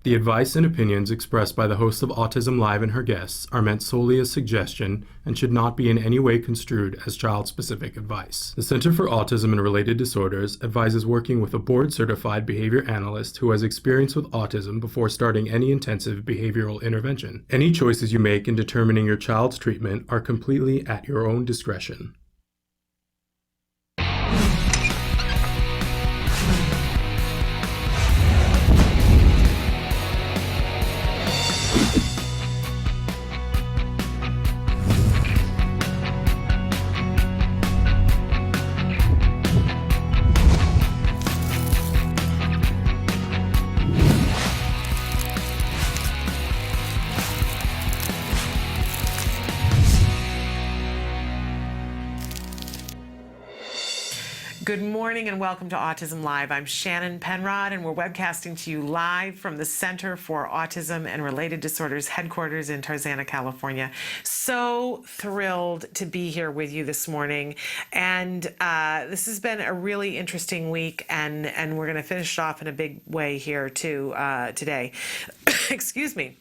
The advice and opinions expressed by the host of Autism Live and her guests are meant solely as suggestion and should not be in any way construed as child-specific advice. The Center for Autism and Related Disorders advises working with a board-certified behavior analyst who has experience with autism before starting any intensive behavioral intervention. Any choices you make in determining your child's treatment are completely at your own discretion. Good morning and welcome to Autism Live. I'm Shannon Penrod and we're webcasting to you live from the Center for Autism and Related Disorders headquarters in Tarzana, California. So thrilled to be here with you this morning. And this has been a really interesting week and we're going to finish off in a big way here too today. Excuse me.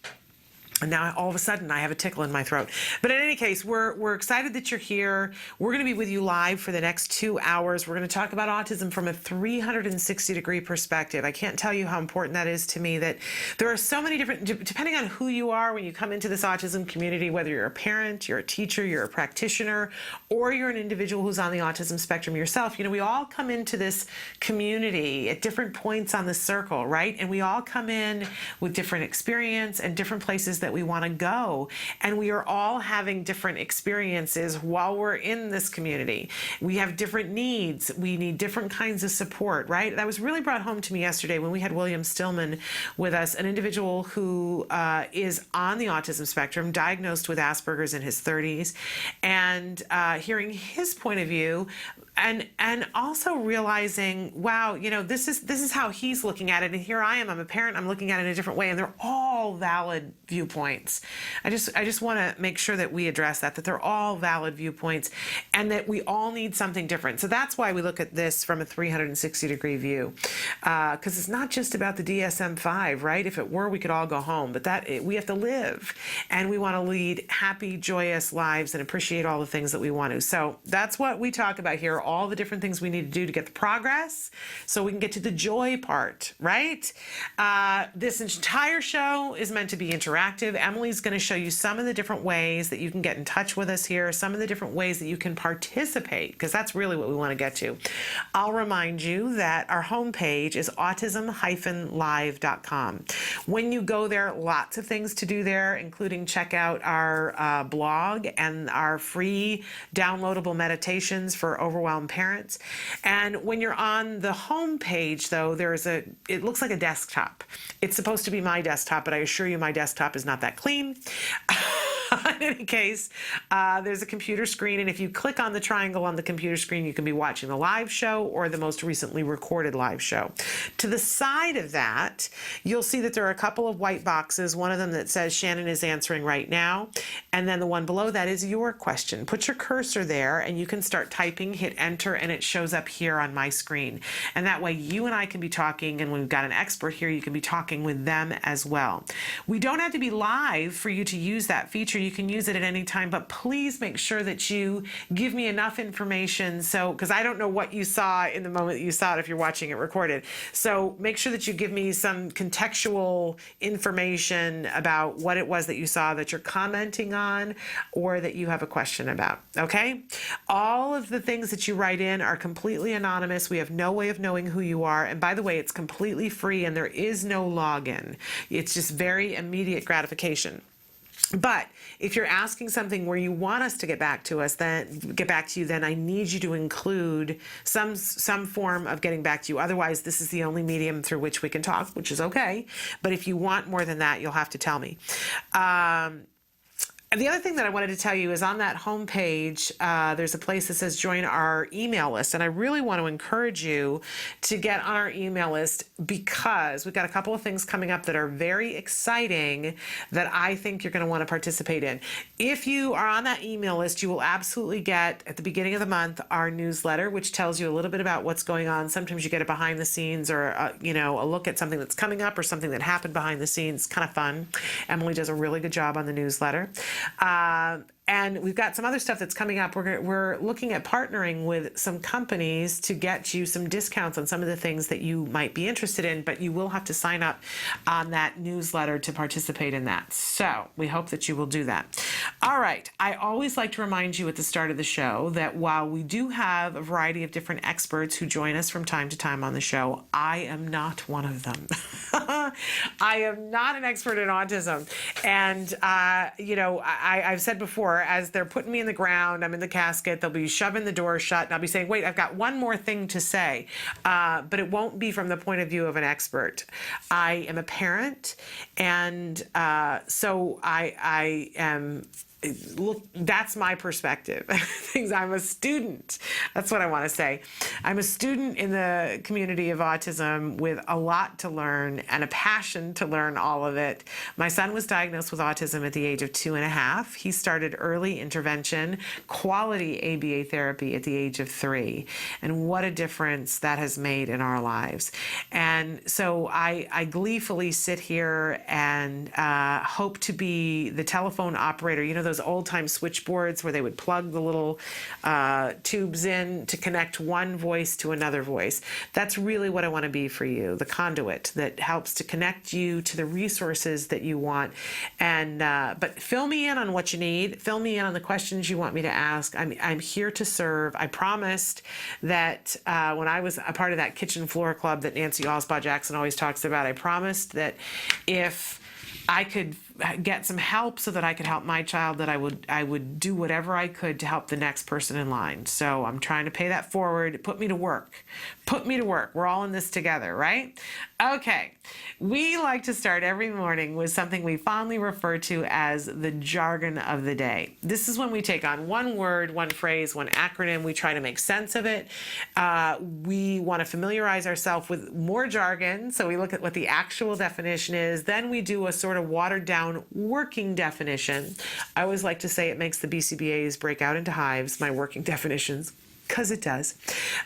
And now all of a sudden I have a tickle in my throat. But in any case, we're excited that you're here. We're going to be with you live for the next 2 hours. We're going to talk about autism from a 360-degree perspective. I can't tell you how important that is to me, that there are so many different, depending on who you are when you come into this autism community, whether you're a parent, you're a teacher, you're a practitioner, or you're an individual who's on the autism spectrum yourself. You know, we all come into this community at different points on the circle, right? And we all come in with different experience and different places that we want to go, and we are all having different experiences while we're in this community. We have different needs. We need different kinds of support, right? That was really brought home to me yesterday when we had William Stillman with us, an individual who is on the autism spectrum, diagnosed with Asperger's in his 30s, and hearing his point of view, and also realizing, wow, you know, this is how he's looking at it, and here I am, I'm a parent, I'm looking at it in a different way, and they're all valid viewpoints. I just want to make sure that we address that they're all valid viewpoints, and that we all need something different. So that's why we look at this from a 360-degree view, because it's not just about the DSM-5, right? If it were, we could all go home, but we have to live, and we want to lead happy, joyous lives and appreciate all the things that we want to. So that's what we talk about here, all the different things we need to do to get the progress so we can get to the joy part, right? This entire show is meant to be interactive. Emily's going to show you some of the different ways that you can get in touch with us here, some of the different ways that you can participate, because that's really what we want to get to. I'll remind you that our homepage is autism-live.com. When you go there, lots of things to do there, including check out our blog and our free downloadable meditations for overwhelmed parents. And when you're on the home page, though, it looks like a desktop. It's supposed to be my desktop, but I assure you my desktop is not that clean. In any case, there's a computer screen, and if you click on the triangle on the computer screen, you can be watching the live show or the most recently recorded live show. To the side of that, you'll see that there are a couple of white boxes, one of them that says Shannon is answering right now, and then the one below that is your question. Put your cursor there, and you can start typing, hit enter, and it shows up here on my screen. And that way you and I can be talking, and when we've got an expert here, you can be talking with them as well. We don't have to be live for you to use that feature. You can use it at any time, but please make sure that you give me enough information, because I don't know what you saw in the moment that you saw it if you're watching it recorded. So make sure that you give me some contextual information about what it was that you saw that you're commenting on or that you have a question about, okay? All of the things that you write in are completely anonymous. We have no way of knowing who you are, and by the way, it's completely free and there is no login. It's just very immediate gratification. But if you're asking something where you want us to get back to you, then I need you to include some form of getting back to you. Otherwise, this is the only medium through which we can talk, which is okay. But if you want more than that, you'll have to tell me. the other thing that I wanted to tell you is on that homepage, there's a place that says join our email list. And I really want to encourage you to get on our email list because we've got a couple of things coming up that are very exciting that I think you're going to want to participate in. If you are on that email list, you will absolutely get at the beginning of the month our newsletter, which tells you a little bit about what's going on. Sometimes you get a behind the scenes or a look at something that's coming up or something that happened behind the scenes. Kind of fun. Emily does a really good job on the newsletter. And we've got some other stuff that's coming up. We're looking at partnering with some companies to get you some discounts on some of the things that you might be interested in, but you will have to sign up on that newsletter to participate in that. So we hope that you will do that. All right. I always like to remind you at the start of the show that while we do have a variety of different experts who join us from time to time on the show, I am not one of them. I am not an expert in autism. And, I've said before, as they're putting me in the ground, I'm in the casket, they'll be shoving the door shut, and I'll be saying, wait, I've got one more thing to say. But it won't be from the point of view of an expert. I am a parent, and so I am... Look, that's my perspective. I'm a student. That's what I want to say. I'm a student in the community of autism with a lot to learn and a passion to learn all of it. My son was diagnosed with autism at the age of 2.5. He started early intervention, quality ABA therapy at the age of 3. And what a difference that has made in our lives. And so I gleefully sit here and hope to be the telephone operator. Those old-time switchboards where they would plug the little tubes in to connect one voice to another voice. That's really what I want to be for you, the conduit that helps to connect you to the resources that you want. And but fill me in on what you need. Fill me in on the questions you want me to ask. I'm here to serve. I promised that when I was a part of that kitchen floor club that Nancy Allspaw Jackson always talks about, I promised that if I could get some help so that I could help my child, that I would do whatever I could to help the next person in line. So I'm trying to pay that forward. Put me to work. Put me to work. We're all in this together, right? Okay. We like to start every morning with something we fondly refer to as the jargon of the day. This is when we take on one word, one phrase, one acronym. We try to make sense of it. We want to familiarize ourselves with more jargon. So we look at what the actual definition is. Then we do a sort of watered down working definition. I always like to say it makes the BCBAs break out into hives, my working definitions, because it does.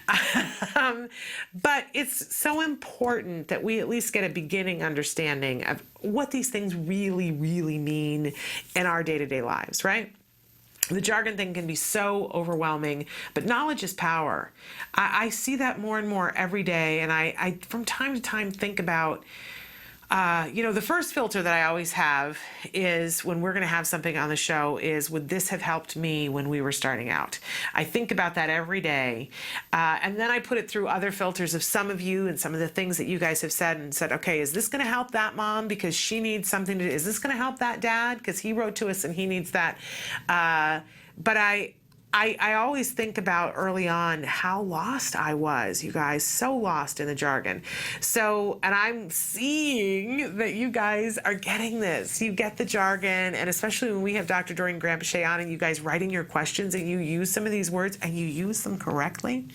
But it's so important that we at least get a beginning understanding of what these things really, really mean in our day-to-day lives, right? The jargon thing can be so overwhelming, but knowledge is power. I see that more and more every day, and I from time to time think about the first filter that I always have is when we're going to have something on the show is, would this have helped me when we were starting out? I think about that every day. And then I put it through other filters of some of you and some of the things that you guys have said, okay, is this going to help that mom because she needs something to do? Is this going to help that dad because he wrote to us and he needs that? But I always think about early on how lost I was, you guys, so lost in the jargon. So, and I'm seeing that you guys are getting this. You get the jargon, and especially when we have Dr. Doreen Graham-Shea on and you guys writing your questions and you use some of these words and you use them correctly.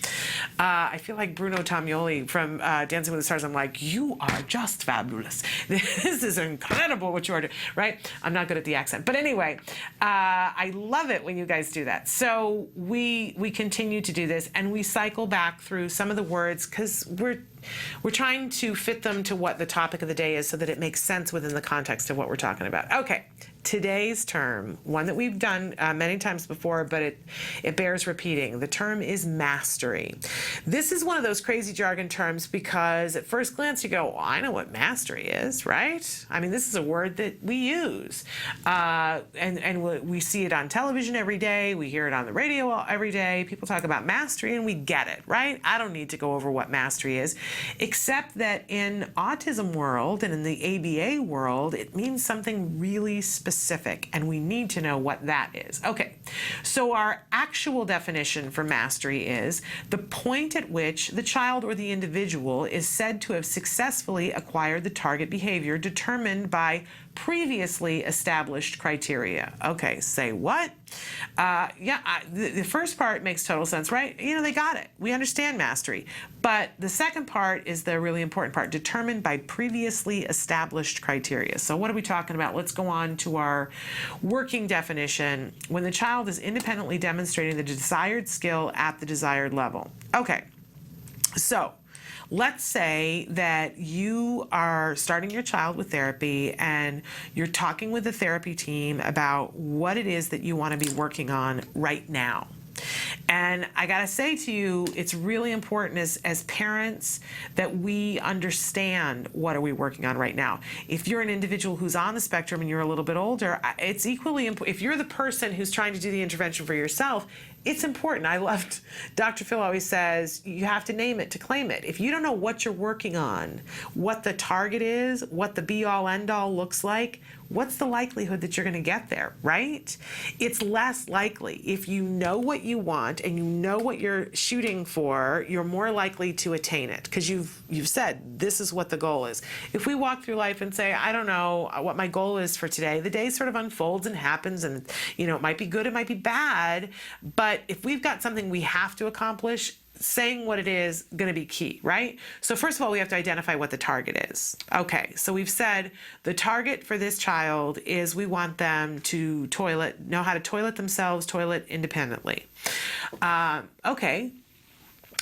I feel like Bruno Tomioli from Dancing with the Stars. I'm like, you are just fabulous. This is incredible what you are doing, right? I'm not good at the accent. But anyway, I love it when you guys do that. So we continue to do this, and we cycle back through some of the words because we're trying to fit them to what the topic of the day is so that it makes sense within the context of what we're talking about. Okay, today's term, one that we've done many times before, but it bears repeating. The term is mastery. This is one of those crazy jargon terms because at first glance you go, well, I know what mastery is, right? I mean, this is a word that we use. And we see it on television every day. We hear it on the radio every day. People talk about mastery and we get it, right? I don't need to go over what mastery is, except that in autism world and in the ABA world, it means something really specific, and we need to know what that is. Okay, so our actual definition for mastery is the point at which the child or the individual is said to have successfully acquired the target behavior determined by previously established criteria. Okay, say what? The first part makes total sense, right? They got it. We understand mastery. But the second part is the really important part, determined by previously established criteria. So what are we talking about? Let's go on to our working definition. When the child is independently demonstrating the desired skill at the desired level. Okay, so let's say that you are starting your child with therapy and you're talking with the therapy team about what it is that you want to be working on right now. And I got to say to you, it's really important as parents that we understand what are we working on right now. If you're an individual who's on the spectrum and you're a little bit older, it's equally important. If you're the person who's trying to do the intervention for yourself, it's important. I loved, Dr. Phil always says, you have to name it to claim it. If you don't know what you're working on, what the target is, what the be-all, end-all looks like, what's the likelihood that you're going to get there, right? It's less likely. If you know what you want and you know what you're shooting for, you're more likely to attain it because you've said this is what the goal is. If we walk through life and say, I don't know what my goal is for today, the day sort of unfolds and happens, and it might be good, it might be bad, but if we've got something we have to accomplish, saying what it is going to be key, right? So first of all, we have to identify what the target is. Okay, so we've said the target for this child is we want them to know how to toilet themselves, toilet independently. Okay.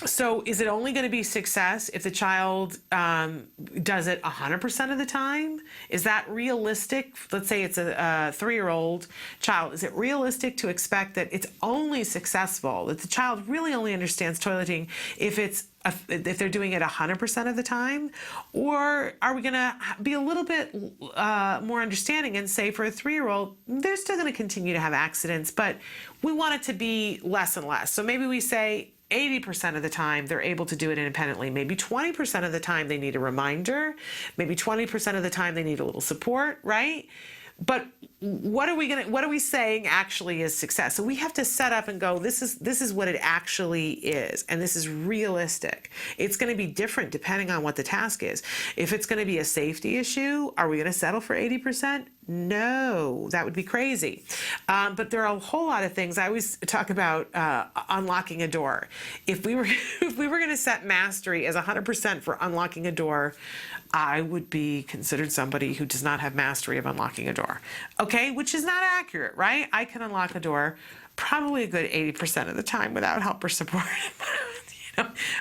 So is it only going to be success if the child does it 100% of the time? Is that realistic? Let's say it's a 3-year-old child. Is it realistic to expect that it's only successful, that the child really only understands toileting if they're doing it 100% of the time? Or are we going to be a little bit more understanding and say for a 3-year-old, they're still going to continue to have accidents, but we want it to be less and less. So maybe we say 80% of the time they're able to do it independently. Maybe 20% of the time they need a reminder. Maybe 20% of the time they need a little support, right? But what are we saying actually is success? So we have to set up and go, this is what it actually is, and this is realistic. It's going to be different depending on what the task is. If it's going to be a safety issue, are we going to settle for 80%? No, that would be crazy. But there are a whole lot of things. I always talk about unlocking a door. If we were going to set mastery as 100% for unlocking a door, I would be considered somebody who does not have mastery of unlocking a door. Okay, which is not accurate, right? I can unlock a door probably a good 80% of the time without help or support.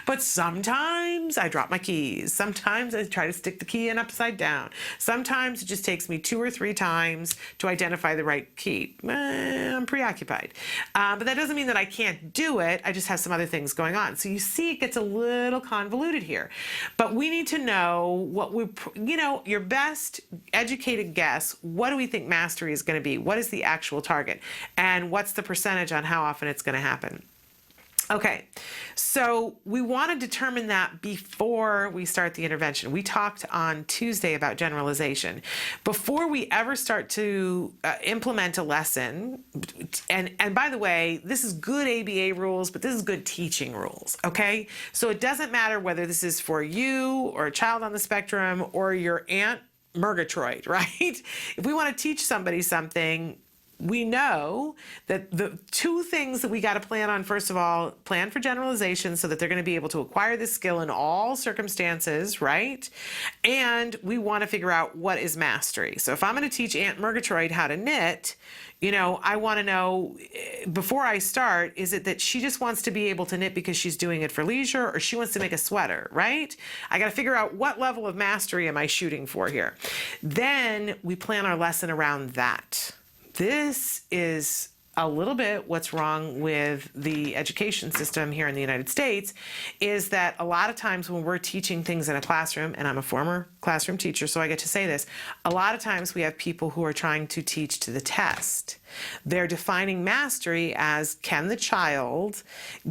But sometimes I drop my keys. Sometimes I try to stick the key in upside down. Sometimes it just takes me 2 or 3 times to identify the right key. I'm preoccupied. But that doesn't mean that I can't do it. I just have some other things going on. So you see, it gets a little convoluted here. But we need to know your best educated guess. What do we think mastery is going to be? What is the actual target? And what's the percentage on how often it's going to happen? Okay, so we want to determine that before we start the intervention. We talked on Tuesday about generalization. Before we ever start to implement a lesson, and by the way, this is good ABA rules, but this is good teaching rules, okay? So it doesn't matter whether this is for you or a child on the spectrum or your Aunt Murgatroyd, right? If we want to teach somebody something, we know that the 2 things that we got to plan on, first of all, plan for generalization so that they're going to be able to acquire this skill in all circumstances, right? And we want to figure out what is mastery. So if I'm going to teach Aunt Murgatroyd how to knit, I want to know before I start, is it that she just wants to be able to knit because she's doing it for leisure, or she wants to make a sweater, right? I got to figure out what level of mastery am I shooting for here. Then we plan our lesson around that. This is a little bit what's wrong with the education system here in the United States, is that a lot of times when we're teaching things in a classroom, and I'm a former classroom teacher, so I get to say this, a lot of times we have people who are trying to teach to the test. They're defining mastery as, can the child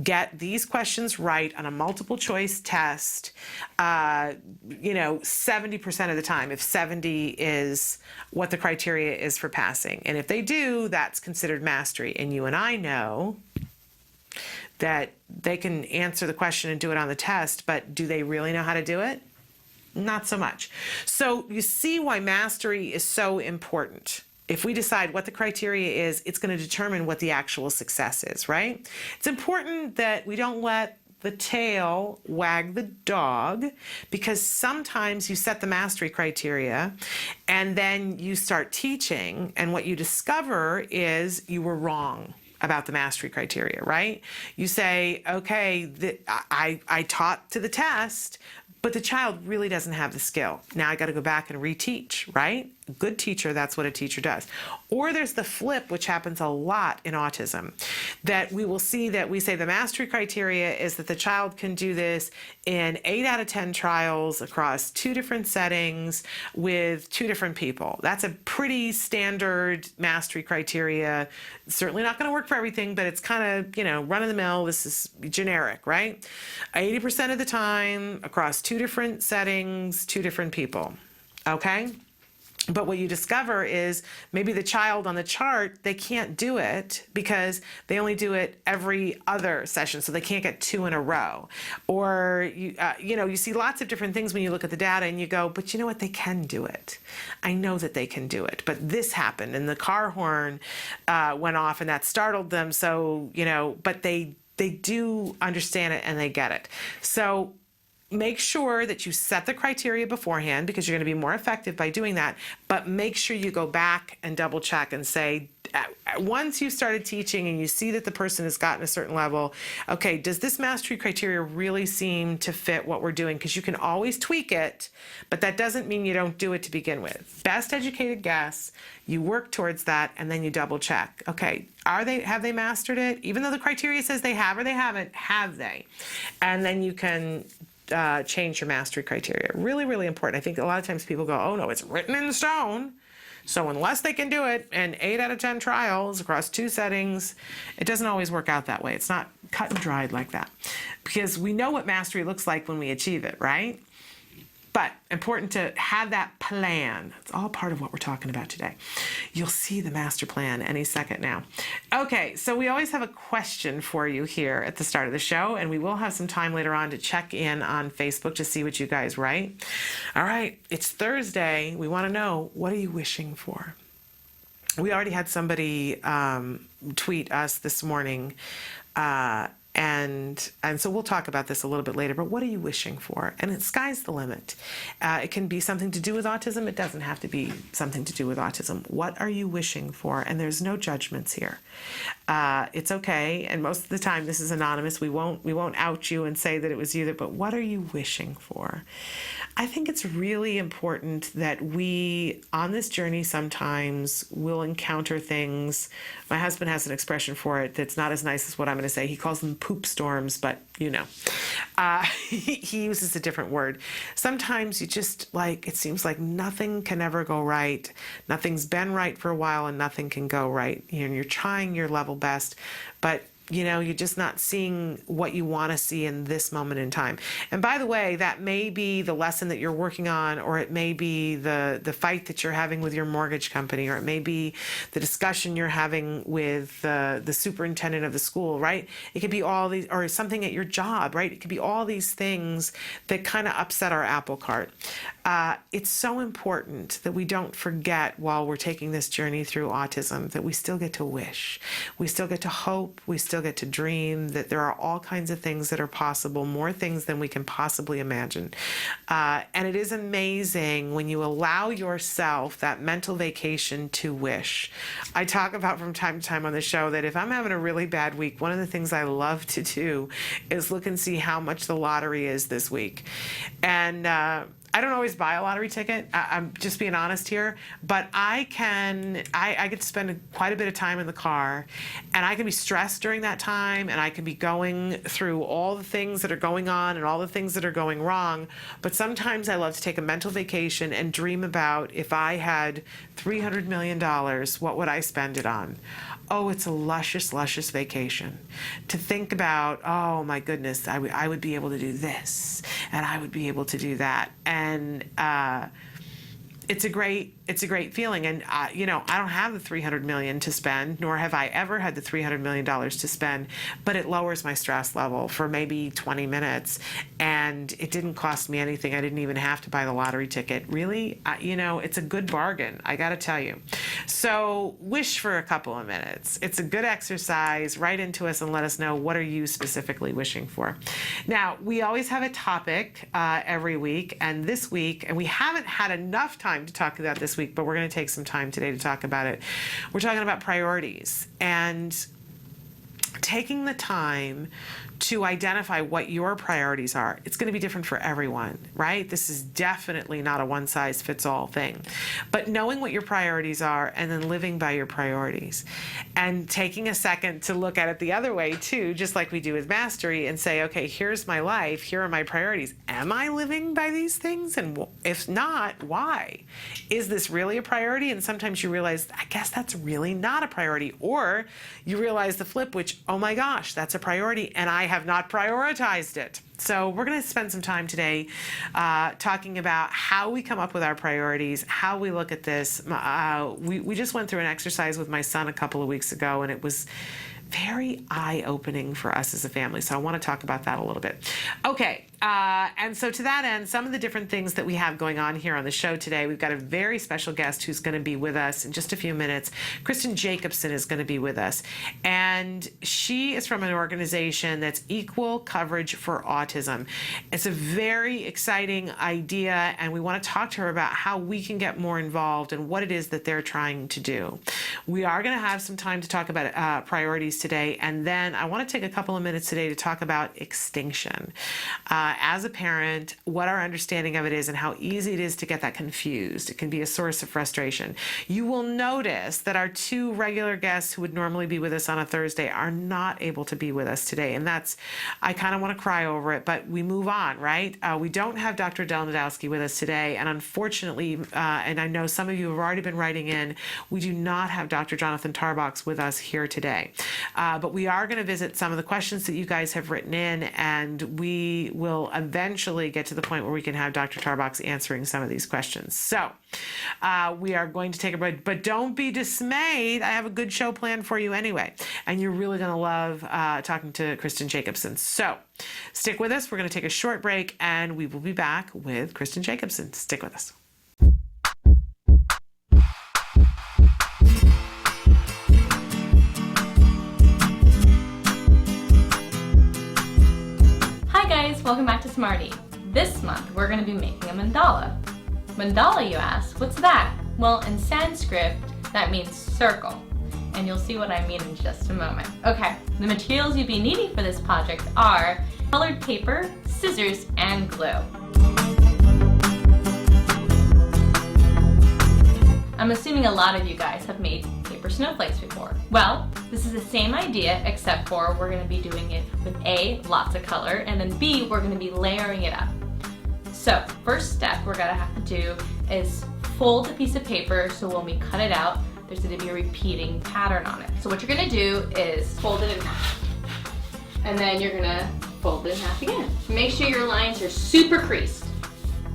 get these questions right on a multiple choice test, 70% of the time, if 70 is what the criteria is for passing. And if they do, that's considered mastery. And you and I know that they can answer the question and do it on the test, but do they really know how to do it? Not so much. So you see why mastery is so important. If we decide what the criteria is, it's going to determine what the actual success is, right? It's important that we don't let the tail wag the dog, because sometimes you set the mastery criteria and then you start teaching, and what you discover is you were wrong about the mastery criteria, right? You say, okay, I taught to the test, but the child really doesn't have the skill. Now I got to go back and reteach, right? A good teacher, that's what a teacher does. Or there's the flip, which happens a lot in autism, that we will see that we say the mastery criteria is that the child can do this in 8 out of 10 trials across 2 different settings with 2 different people. That's a pretty standard mastery criteria. Certainly not going to work for everything, but it's kind of, run of the mill. This is generic, right? 80% of the time across 2 different settings, 2 different people. Okay? But what you discover is maybe the child on the chart, they can't do it because they only do it every other session, so they can't get 2 in a row. Or, you see lots of different things when you look at the data and you go, but you know what, they can do it. I know that they can do it, but this happened and the car horn went off and that startled them, so, but they do understand it and they get it. So make sure that you set the criteria beforehand, because you're going to be more effective by doing that, but make sure you go back and double check and say, once you started teaching and you see that the person has gotten a certain level, okay, does this mastery criteria really seem to fit what we're doing? Because you can always tweak it, but that doesn't mean you don't do it to begin with. Best educated guess, you work towards that, and then you double check. Okay, have they mastered it? Even though the criteria says they have or they haven't, have they? And then you can change your mastery criteria. Really, really important. I think a lot of times people go, oh no, it's written in stone. So unless they can do it in 8 out of 10 trials across 2 settings, it doesn't always work out that way. It's not cut and dried like that, because we know what mastery looks like when we achieve it, right? But important to have that plan. It's all part of what we're talking about today. You'll see the master plan any second now. Okay, so we always have a question for you here at the start of the show, and we will have some time later on to check in on Facebook to see what you guys write. All right, it's Thursday. We want to know, what are you wishing for? We already had somebody tweet us this morning, and so we'll talk about this a little bit later, but what are you wishing for? And sky's the limit. It can be something to do with autism. It doesn't have to be something to do with autism. What are you wishing for? And there's no judgments here. It's okay. And most of the time, this is anonymous. We won't out you and say that it was you, but what are you wishing for? I think it's really important that we, on this journey, sometimes will encounter things. My husband has an expression for it that's not as nice as what I'm going to say. He calls them poop storms, but he uses a different word. Sometimes you just it seems like nothing can ever go right. Nothing's been right for a while and nothing can go right. And you're trying your level best, but you're just not seeing what you want to see in this moment in time. And by the way, that may be the lesson that you're working on, or it may be the fight that you're having with your mortgage company, or it may be the discussion you're having with the superintendent of the school, right? It could be all these, or something at your job, right? It could be all these things that kind of upset our apple cart. It's so important that we don't forget, while we're taking this journey through autism, that we still get to wish. We still get to hope. We still get to dream, that there are all kinds of things that are possible, more things than we can possibly imagine. And it is amazing when you allow yourself that mental vacation to wish. I talk about from time to time on the show that if I'm having a really bad week, one of the things I love to do is look and see how much the lottery is this week. And I don't always buy a lottery ticket. I'm just being honest here, but I get to spend quite a bit of time in the car, and I can be stressed during that time, and I can be going through all the things that are going on and all the things that are going wrong. But sometimes I love to take a mental vacation and dream about, if I had $300 million, what would I spend it on? Oh, it's a luscious, luscious vacation. To think about, oh my goodness, I would be able to do this, and I would be able to do that. And it's a great it's a great feeling. And, you know, I don't have the $300 million to spend, nor have I ever had the $300 million to spend, but it lowers my stress level for maybe 20 minutes. And it didn't cost me anything. I didn't even have to buy the lottery ticket. Really, you know, it's a good bargain, I got to tell you. So wish for a couple of minutes. It's a good exercise. Write into us and let us know, what are you specifically wishing for? Now, we always have a topic every week, and this week, and we haven't had enough time to talk about this week, but we're going to take some time today to talk about it. We're talking about priorities and taking the time to identify what your priorities are. It's going to be different for everyone, right? This is definitely not a one-size-fits-all thing. But knowing what your priorities are and then living by your priorities and taking a second to look at it the other way too, just like we do with mastery, and say, okay, here's my life, here are my priorities. Am I living by these things? And if not, why? Is this really a priority? And sometimes you realize, I guess that's really not a priority. Or you realize the flip, which, oh my gosh, that's a priority, and I have not prioritized it. So we're going to spend some time today talking about how we come up with our priorities, how we look at this. We just went through an exercise with my son a couple of weeks ago, and it was very eye-opening for us as a family. So I want to talk about that a little bit. Okay, and so to that end, some of the different things that we have going on here on the show today, we've got a very special guest who's going to be with us in just a few minutes. Kristin Jacobson is going to be with us, and she is from an organization that's Equal Coverage for Autism. It's a very exciting idea, and we want to talk to her about how we can get more involved and what it is that they're trying to do. We are going to have some time to talk about priorities today, and then I want to take a couple of minutes today to talk about extinction. As a parent, what our understanding of it is and how easy it is to get that confused. It can be a source of frustration. You will notice that our two regular guests who would normally be with us on a Thursday are not able to be with us today, and that's, I kind of want to cry over it, but we move on, right? We don't have Dr. Del Nadowski with us today, and unfortunately, and I know some of you have already been writing in, we do not have Dr. Jonathan Tarbox with us here today. But we are going to visit some of the questions that you guys have written in, and we will eventually get to the point where we can have Dr. Tarbox answering some of these questions. So we are going to take a break, but don't be dismayed. I have a good show planned for you anyway, and you're really going to love talking to Kristin Jacobson. So stick with us. We're going to take a short break, and we will be back with Kristin Jacobson. Stick with us. Welcome back to Smarty. This month we're going to be making a mandala. Mandala, you ask? What's that? Well, in Sanskrit that means circle, and you'll see what I mean in just a moment. Okay, the materials you'll be needing for this project are colored paper, scissors, and glue. I'm assuming a lot of you guys have made paper snowflakes before. Well, this is the same idea, except for we're going to be doing it with A, lots of color, and then B, we're going to be layering it up. So, first step we're going to have to do is fold a piece of paper so when we cut it out, there's going to be a repeating pattern on it. So what you're going to do is fold it in half. And then you're going to fold it in half again. Make sure your lines are super creased,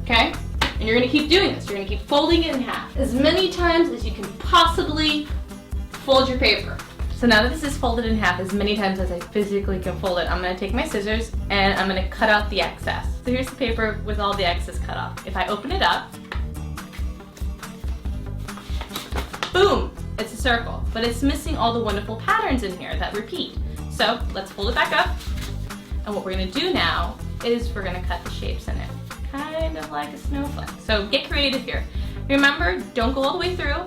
okay? And you're going to keep doing this. You're going to keep folding it in half as many times as you can possibly fold your paper. So now that this is folded in half as many times as I physically can fold it, I'm going to take my scissors and I'm going to cut out the excess. So here's the paper with all the excess cut off. If I open it up, boom, it's a circle, but it's missing all the wonderful patterns in here that repeat. So let's fold it back up. And what we're going to do now is we're going to cut the shapes in it, kind of like a snowflake. So get creative here. Remember, don't go all the way through,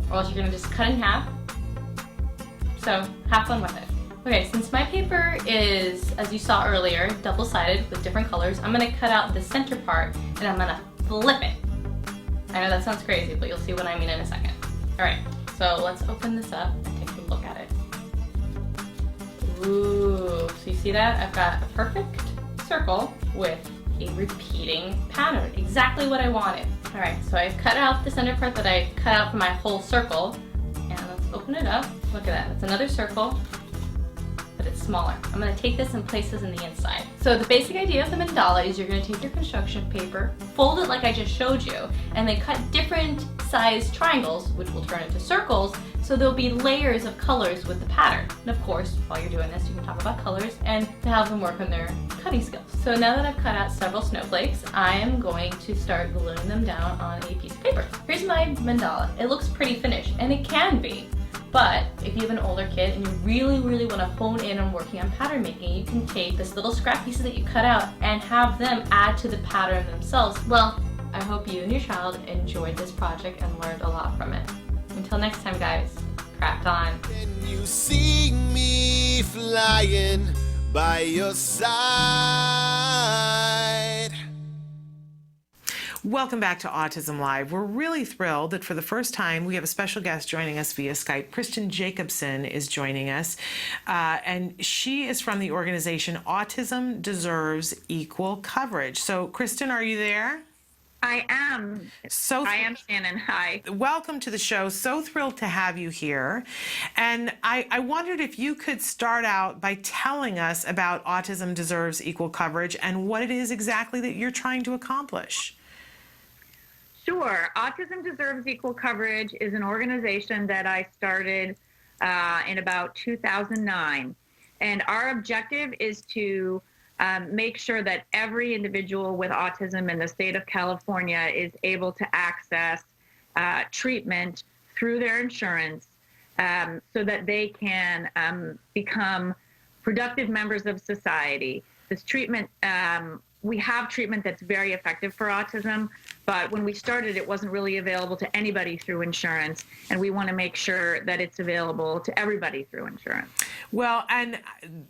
or else you're going to just cut in half. So have fun with it. Okay, since my paper is, as you saw earlier, double-sided with different colors, I'm going to cut out the center part and I'm going to flip it. I know that sounds crazy, but you'll see what I mean in a second. All right, so let's open this up and take a look at it. Ooh, so you see that? I've got a perfect circle with a repeating pattern, exactly what I wanted. All right, so I've cut out the center part that I cut out for my whole circle, and let's open it up. Look at that, it's another circle, but but it's smaller. I'm going to take this and place this in the inside. So the basic idea of the mandala is you're going to take your construction paper, fold it like I just showed you, and then cut different sized triangles, which will turn into circles, so there'll be layers of colors with the pattern. And of course, while you're doing this, you can talk about colors and to have them work on their cutting skills. So now that I've cut out several snowflakes, I am going to start gluing them down on a piece of paper. Here's my mandala. It looks pretty finished, and it can be. But if you have an older kid and you really, really want to hone in on working on pattern making, you can take this little scrap pieces that you cut out and have them add to the pattern themselves. Well, I hope you and your child enjoyed this project and learned a lot from it. Until next time, guys, craft on. When you see me flying by your side. Welcome back to Autism Live. We're really thrilled that for the first time we have a special guest joining us via Skype. Kristin Jacobson is joining us, and she is from the organization Autism Deserves Equal Coverage. So, Kristin, are you there? I am. I am Shannon. Hi. Welcome to the show. So thrilled to have you here. And I wondered if you could start out by telling us about Autism Deserves Equal Coverage and what it is exactly that you're trying to accomplish. Sure. Autism Deserves Equal Coverage is an organization that I started in about 2009. And our objective is to make sure that every individual with autism in the state of California is able to access treatment through their insurance so that they can become productive members of society. This treatment, we have treatment that's very effective for autism, but when we started, it wasn't really available to anybody through insurance, and we want to make sure that it's available to everybody through insurance. Well, and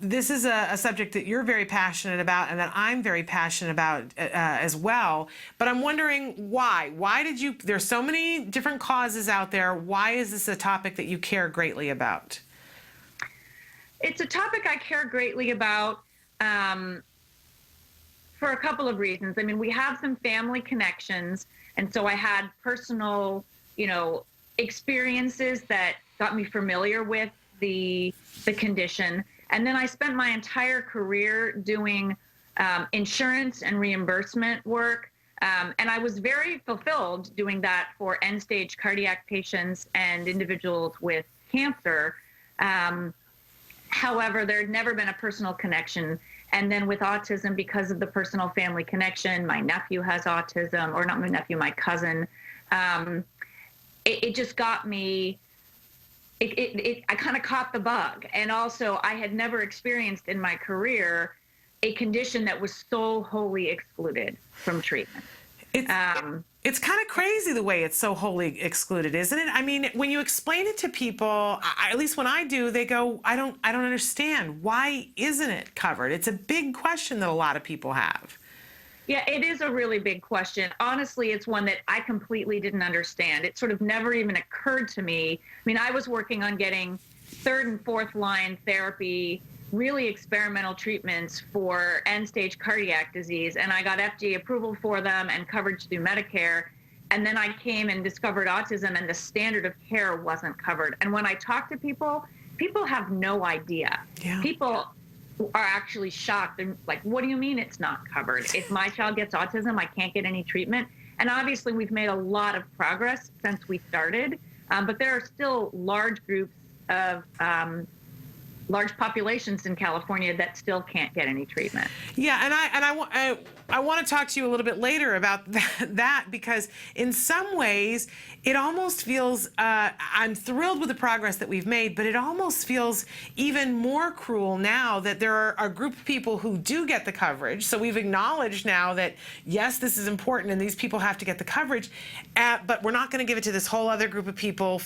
this is a subject that you're very passionate about and that I'm very passionate about as well, but I'm wondering why. Why did you, there's so many different causes out there, why is this a topic that you care greatly about? It's a topic I care greatly about for a couple of reasons. I mean, we have some family connections, and so I had personal, experiences that got me familiar with the condition. And then I spent my entire career doing insurance and reimbursement work. And I was very fulfilled doing that for end-stage cardiac patients and individuals with cancer. However, there had never been a personal connection. And then with autism, because of the personal family connection, my nephew has autism, or not my nephew, my cousin. It just got me, I kind of caught the bug. And also, I had never experienced in my career a condition that was so wholly excluded from treatment. It's kind of crazy the way it's so wholly excluded, isn't it? I mean, when you explain it to people, at least when I do, they go, I don't understand. Why isn't it covered? It's a big question that a lot of people have. Yeah, it is a really big question. Honestly, it's one that I completely didn't understand. It sort of never even occurred to me. I mean, I was working on getting third and fourth line therapy, really experimental treatments for end-stage cardiac disease, and I got FDA approval for them and coverage through Medicare. And then I came and discovered autism, and the standard of care wasn't covered. And when I talk to people, people have no idea. Yeah. People are actually shocked. They're like, what do you mean it's not covered? If my child gets autism, I can't get any treatment. And obviously, we've made a lot of progress since we started, but there are still large groups of large populations in California that still can't get any treatment. Yeah, and I want to talk to you a little bit later about that because in some ways it almost feels, I'm thrilled with the progress that we've made, but it almost feels even more cruel now that there are a group of people who do get the coverage. So we've acknowledged now that, yes, this is important and these people have to get the coverage, but we're not going to give it to this whole other group of people.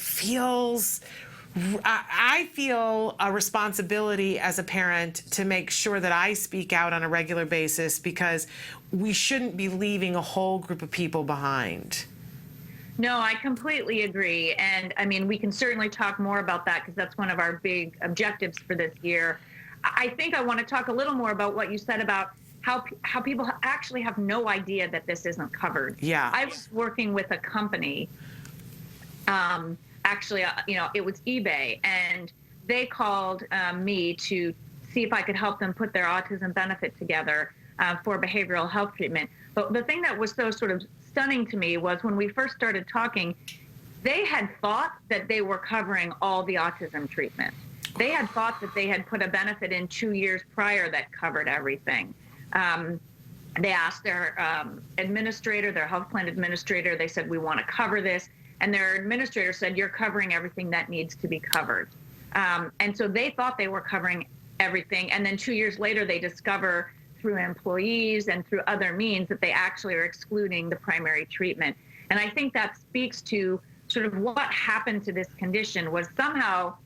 I feel a responsibility as a parent to make sure that I speak out on a regular basis because we shouldn't be leaving a whole group of people behind. No, I completely agree. And I mean, we can certainly talk more about that because that's one of our big objectives for this year. I think I want to talk a little more about what you said about how people actually have no idea that this isn't covered. Yeah. I was working with a company, actually, it was eBay, and they called me to see if I could help them put their autism benefit together for behavioral health treatment. But the thing that was so sort of stunning to me was when we first started talking, they had thought that they were covering all the autism treatment. They had thought that they had put a benefit in 2 years prior that covered everything. They asked their administrator, their health plan administrator, they said, we want to cover this. And their administrator said, you're covering everything that needs to be covered. And so they thought they were covering everything. And then 2 years later, they discover through employees and through other means that they actually are excluding the primary treatment. And I think that speaks to sort of what happened to this condition was somehow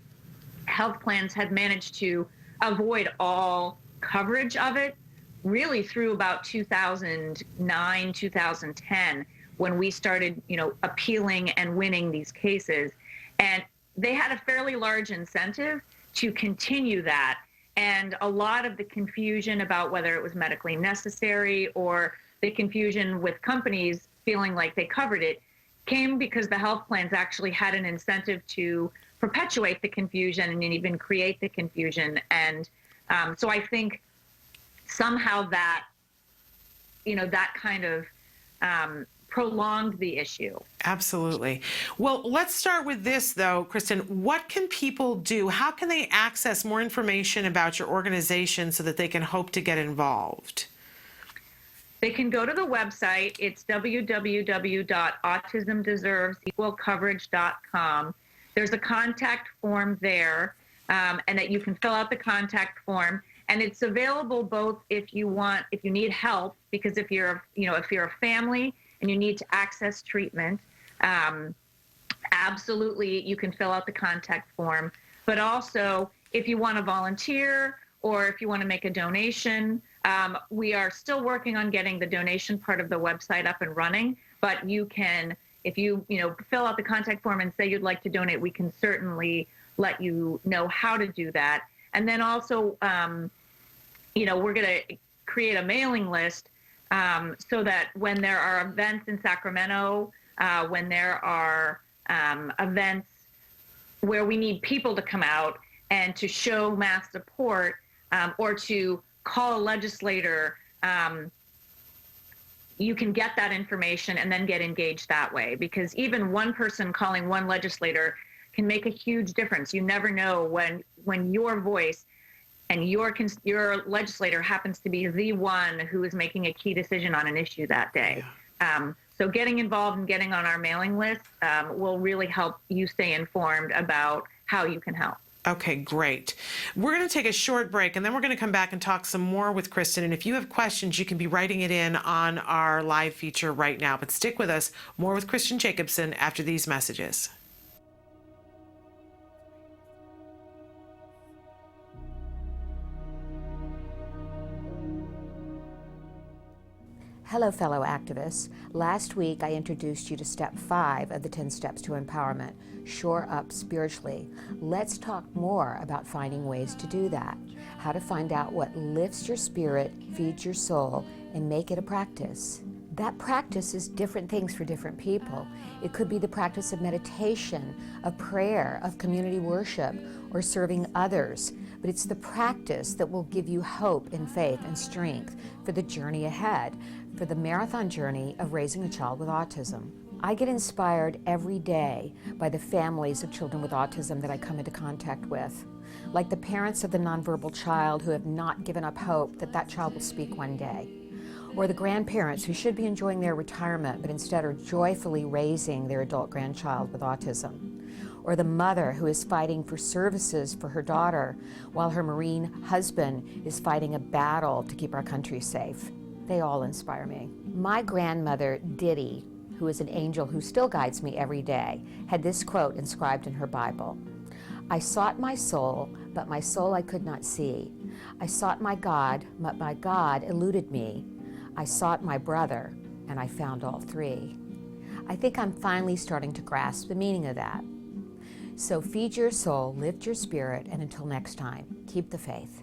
health plans had managed to avoid all coverage of it really through about 2009, 2010, when we started, appealing and winning these cases. And they had a fairly large incentive to continue that. And a lot of the confusion about whether it was medically necessary or the confusion with companies feeling like they covered it came because the health plans actually had an incentive to perpetuate the confusion and even create the confusion. And so I think somehow that, that kind of prolonged the issue. Absolutely. Well, let's start with this, though, Kristin. What can people do? How can they access more information about your organization so that they can hope to get involved? They can go to the website. It's www.autismdeservesequalcoverage.com. There's a contact form there, and that you can fill out the contact form. And it's available both if you need help, because if you're a family and you need to access treatment, absolutely you can fill out the contact form. But also if you want to volunteer or if you want to make a donation, we are still working on getting the donation part of the website up and running. But you can, if you fill out the contact form and say you'd like to donate, we can certainly let you know how to do that. And then also, we're going to create a mailing list so that when there are events in Sacramento, when there are events where we need people to come out and to show mass support or to call a legislator, you can get that information and then get engaged that way. Because even one person calling one legislator can make a huge difference. You never know when your voice and your legislator happens to be the one who is making a key decision on an issue that day. So getting involved and getting on our mailing list will really help you stay informed about how you can help. Okay, great. We're going to take a short break, and then we're going to come back and talk some more with Kristin. And if you have questions, you can be writing it in on our live feature right now. But stick with us. More with Kristin Jacobson after these messages. Hello, fellow activists. Last week, I introduced you to step 5 of the 10 steps to empowerment, shore up spiritually. Let's talk more about finding ways to do that, how to find out what lifts your spirit, feeds your soul, and make it a practice. That practice is different things for different people. It could be the practice of meditation, of prayer, of community worship, or serving others. But it's the practice that will give you hope and faith and strength for the journey ahead, for the marathon journey of raising a child with autism. I get inspired every day by the families of children with autism that I come into contact with, like the parents of the nonverbal child who have not given up hope that that child will speak one day, or the grandparents who should be enjoying their retirement but instead are joyfully raising their adult grandchild with autism, or the mother who is fighting for services for her daughter while her Marine husband is fighting a battle to keep our country safe. They all inspire me. My grandmother, Diddy, who is an angel who still guides me every day, had this quote inscribed in her Bible. I sought my soul, but my soul I could not see. I sought my God, but my God eluded me. I sought my brother, and I found all three. I think I'm finally starting to grasp the meaning of that. So feed your soul, lift your spirit, and until next time, keep the faith.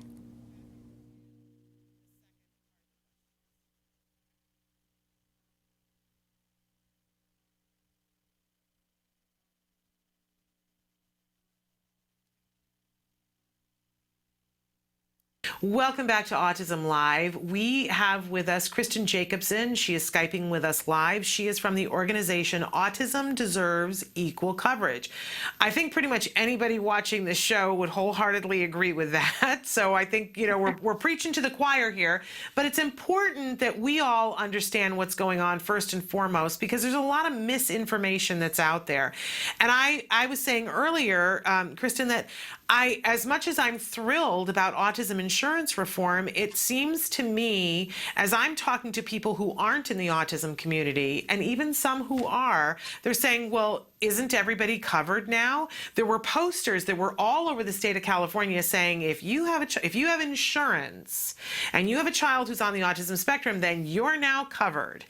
Welcome back to Autism Live. We have with us Kristin Jacobson. She is Skyping with us live. She is from the organization Autism Deserves Equal Coverage. I think pretty much anybody watching this show would wholeheartedly agree with that. So I think, we're preaching to the choir here, but it's important that we all understand what's going on first and foremost, because there's a lot of misinformation that's out there. And I was saying earlier, Kristin, that as much as I'm thrilled about autism insurance reform, it seems to me, as I'm talking to people who aren't in the autism community, and even some who are, they're saying, well, isn't everybody covered now? There were posters that were all over the state of California saying, if you have insurance and you have a child who's on the autism spectrum, then you're now covered.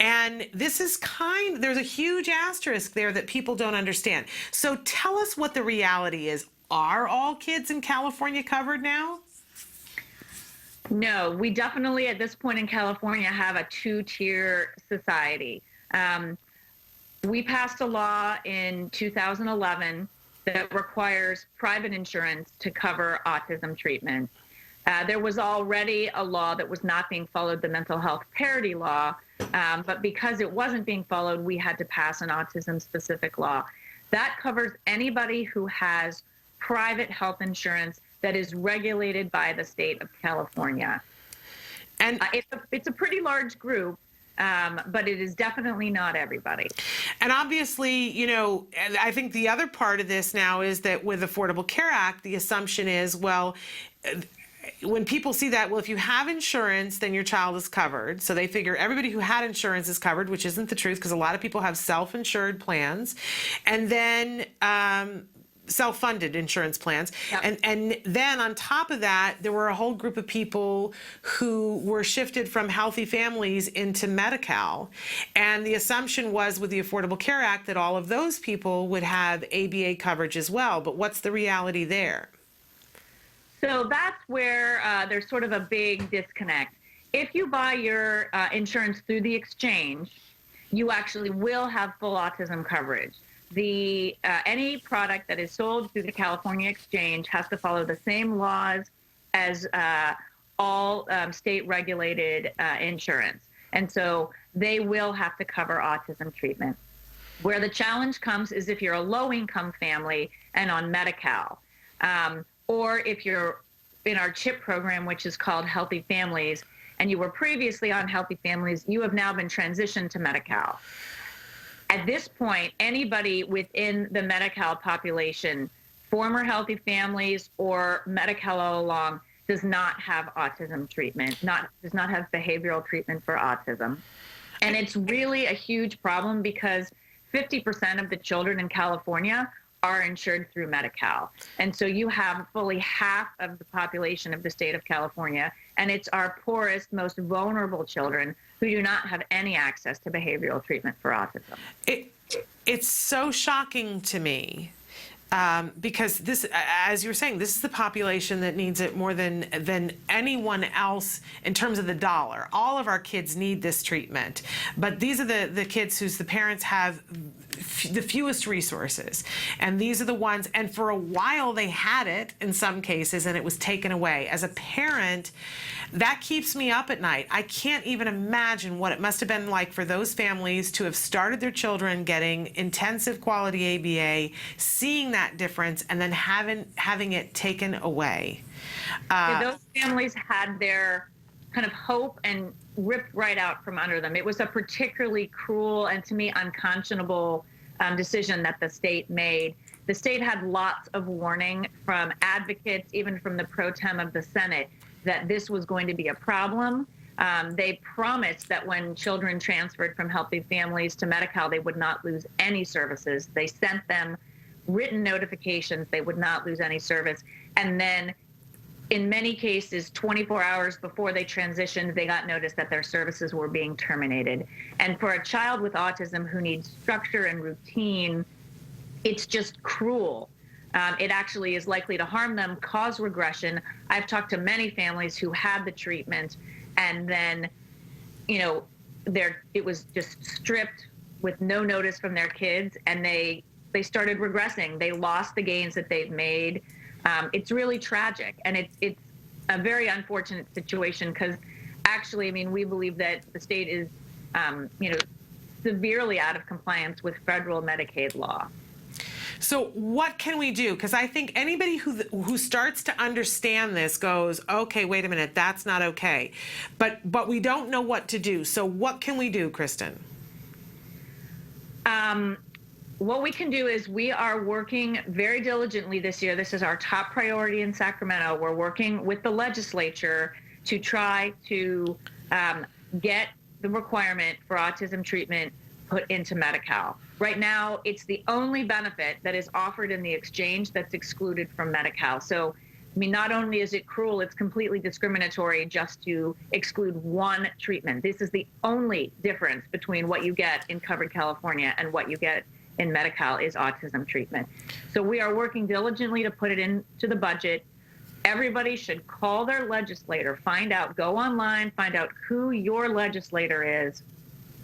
And this is there's a huge asterisk there that people don't understand. So tell us what the reality is. Are all kids in California covered now? No, we definitely at this point in California have a two-tier society. We passed a law in 2011 that requires private insurance to cover autism treatment. There was already a law that was not being followed, the mental health parity law, but because it wasn't being followed, we had to pass an autism-specific law. That covers anybody who has private health insurance that is regulated by the state of California. And it's a pretty large group, but it is definitely not everybody. And obviously, I think the other part of this now is that with Affordable Care Act, the assumption is, well, when people see that, well, if you have insurance, then your child is covered. So they figure everybody who had insurance is covered, which isn't the truth, because a lot of people have self-insured plans. And then self-funded insurance plans. Yep. And then on top of that, there were a whole group of people who were shifted from healthy families into Medi-cal. And the assumption was with the Affordable Care Act that all of those people would have ABA coverage as well. But what's the reality there? So that's where there's sort of a big disconnect. If you buy your insurance through the exchange, you actually will have full autism coverage. Any product that is sold through the California exchange has to follow the same laws as all state-regulated insurance. And so they will have to cover autism treatment. Where the challenge comes is if you're a low-income family and on Medi-cal, or if you're in our CHIP program, which is called Healthy Families, and you were previously on Healthy Families, you have now been transitioned to Medi-cal. At this point, anybody within the Medi-cal population, former Healthy Families or Medi-cal all along, does not have autism treatment, does not have behavioral treatment for autism. And it's really a huge problem because 50% of the children in California are insured through Medi-cal. And so you have fully half of the population of the state of California, and it's our poorest, most vulnerable children who do not have any access to behavioral treatment for autism. It's so shocking to me because this, as you were saying, this is the population that needs it more than anyone else in terms of the dollar. All of our kids need this treatment, but these are the kids whose the parents have the fewest resources, and these are the ones, and for a while they had it in some cases and it was taken away. As a parent, that keeps me up at night. I can't even imagine what it must have been like for those families to have started their children getting intensive quality ABA, seeing that difference, and then having it taken away. Those families had their kind of hope and ripped right out from under them. It was a particularly cruel and, to me, unconscionable decision that the state made. The state had lots of warning from advocates, even from the pro tem of the Senate, that this was going to be a problem. They promised that when children transferred from Healthy Families to Medi-cal, they would not lose any services. They sent them written notifications they would not lose any service. And then in many cases, 24 hours before they transitioned, they got notice that their services were being terminated. And for a child with autism who needs structure and routine, it's just cruel. It actually is likely to harm them, cause regression. I've talked to many families who had the treatment and then, it was just stripped with no notice from their kids, and they started regressing. They lost the gains that they've made. It's really tragic, and a very unfortunate situation because actually, I mean, we believe that the state is, severely out of compliance with federal Medicaid law. So what can we do? Because I think anybody who starts to understand this goes, okay, wait a minute, that's not okay. But we don't know what to do. So what can we do, Kristin? What we can do is we are working very diligently this year. This is our top priority in Sacramento. We're working with the legislature to try to get the requirement for autism treatment put into Medi-cal. Right now, it's the only benefit that is offered in the exchange that's excluded from Medi-cal. So, I mean, not only is it cruel, it's completely discriminatory just to exclude one treatment. This is the only difference between what you get in covered California and what you get in Medi-cal is autism treatment. So we are working diligently to put it into the budget. Everybody should call their legislator, go online, find out who your legislator is,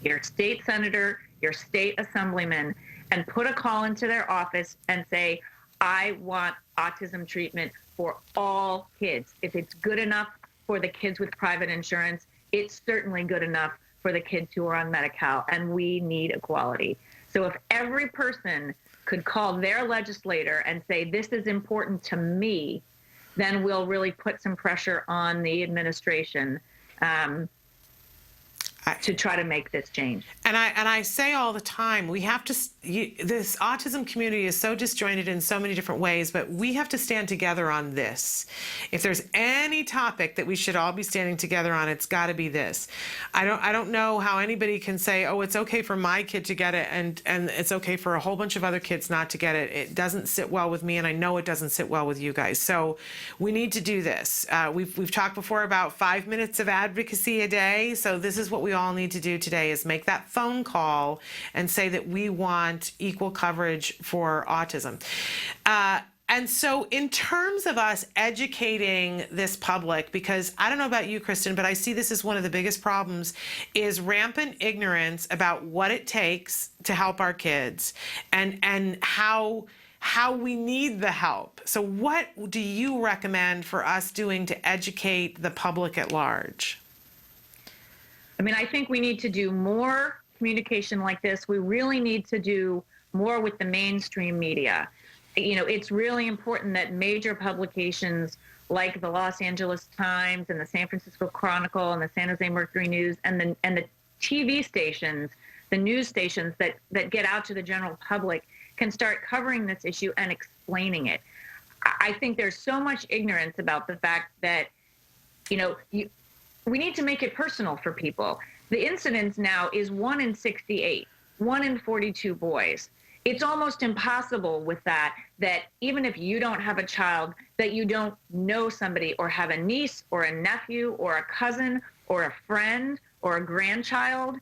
your state senator, your state assemblyman, and put a call into their office and say, I want autism treatment for all kids. If it's good enough for the kids with private insurance, it's certainly good enough for the kids who are on Medi-cal, and we need equality. So if every person could call their legislator and say, this is important to me, then we'll really put some pressure on the administration to try to make this change. And I say all the time, we have to, this autism community is so disjointed in so many different ways, but we have to stand together on this. If there's any topic that we should all be standing together on, it's got to be this. I don't know how anybody can say, oh, it's okay for my kid to get it and it's okay for a whole bunch of other kids not to get it. It doesn't sit well with me, and I know it doesn't sit well with you guys. So we need to do this. We've talked before about 5 minutes of advocacy a day. So this is what we all need to do today, is make that phone call and say that we want equal coverage for autism. And so in terms of us educating this public, because I don't know about you, Kristin, but I see this as one of the biggest problems, is rampant ignorance about what it takes to help our kids and how we need the help. So what do you recommend for us doing to educate the public at large? I mean, I think we need to do more communication like this. We really need to do more with the mainstream media. You know, it's really important that major publications like the Los Angeles Times and the San Francisco Chronicle and the San Jose Mercury News and the TV stations, the news stations that get out to the general public can start covering this issue and explaining it. I think there's so much ignorance about the fact that, we need to make it personal for people. The incidence now is 1 in 68, 1 in 42 boys. It's almost impossible with that even if you don't have a child, that you don't know somebody or have a niece or a nephew or a cousin or a friend or a grandchild.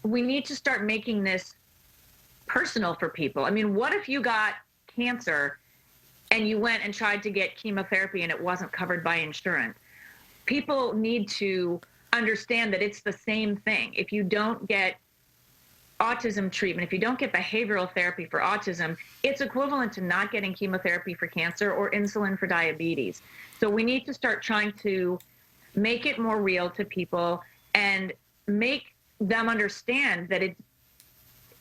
We need to start making this personal for people. I mean, what if you got cancer and you went and tried to get chemotherapy and it wasn't covered by insurance? People need to understand that it's the same thing. If you don't get autism treatment, if you don't get behavioral therapy for autism, it's equivalent to not getting chemotherapy for cancer or insulin for diabetes. So we need to start trying to make it more real to people and make them understand that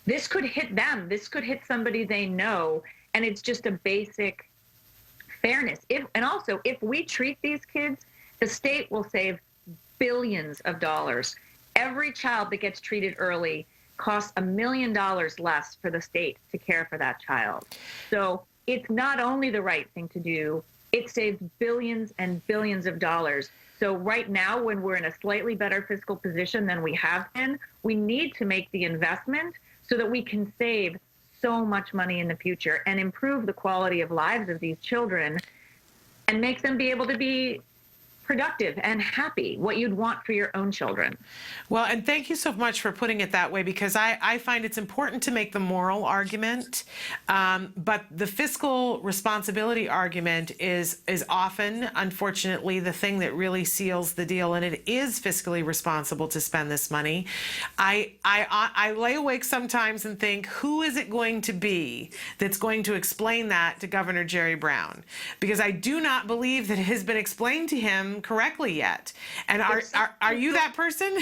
this could hit them. This could hit somebody they know, and it's just a basic fairness. And also, if we treat these kids, the state will save billions of dollars. Every child that gets treated early costs $1 million less for the state to care for that child. So it's not only the right thing to do, it saves billions and billions of dollars. So right now, when we're in a slightly better fiscal position than we have been, we need to make the investment so that we can save so much money in the future and improve the quality of lives of these children and make them be able to be productive and happy, what you'd want for your own children. Well, and thank you so much for putting it that way, because I find it's important to make the moral argument, but the fiscal responsibility argument is often, unfortunately, the thing that really seals the deal, and it is fiscally responsible to spend this money. I lay awake sometimes and think, who is it going to be that's going to explain that to Governor Jerry Brown? Because I do not believe that it has been explained to him him correctly yet. And are you that person?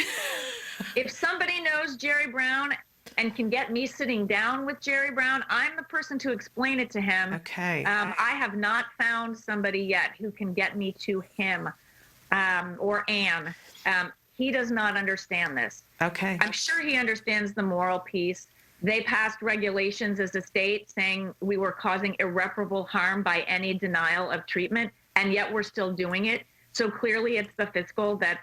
If somebody knows Jerry Brown and can get me sitting down with Jerry Brown, I'm the person to explain it to him. Okay. I have not found somebody yet who can get me to him or Anne. He does not understand this. Okay. I'm sure he understands the moral piece. They passed regulations as a state saying we were causing irreparable harm by any denial of treatment, and yet we're still doing it. So clearly it's the fiscal that's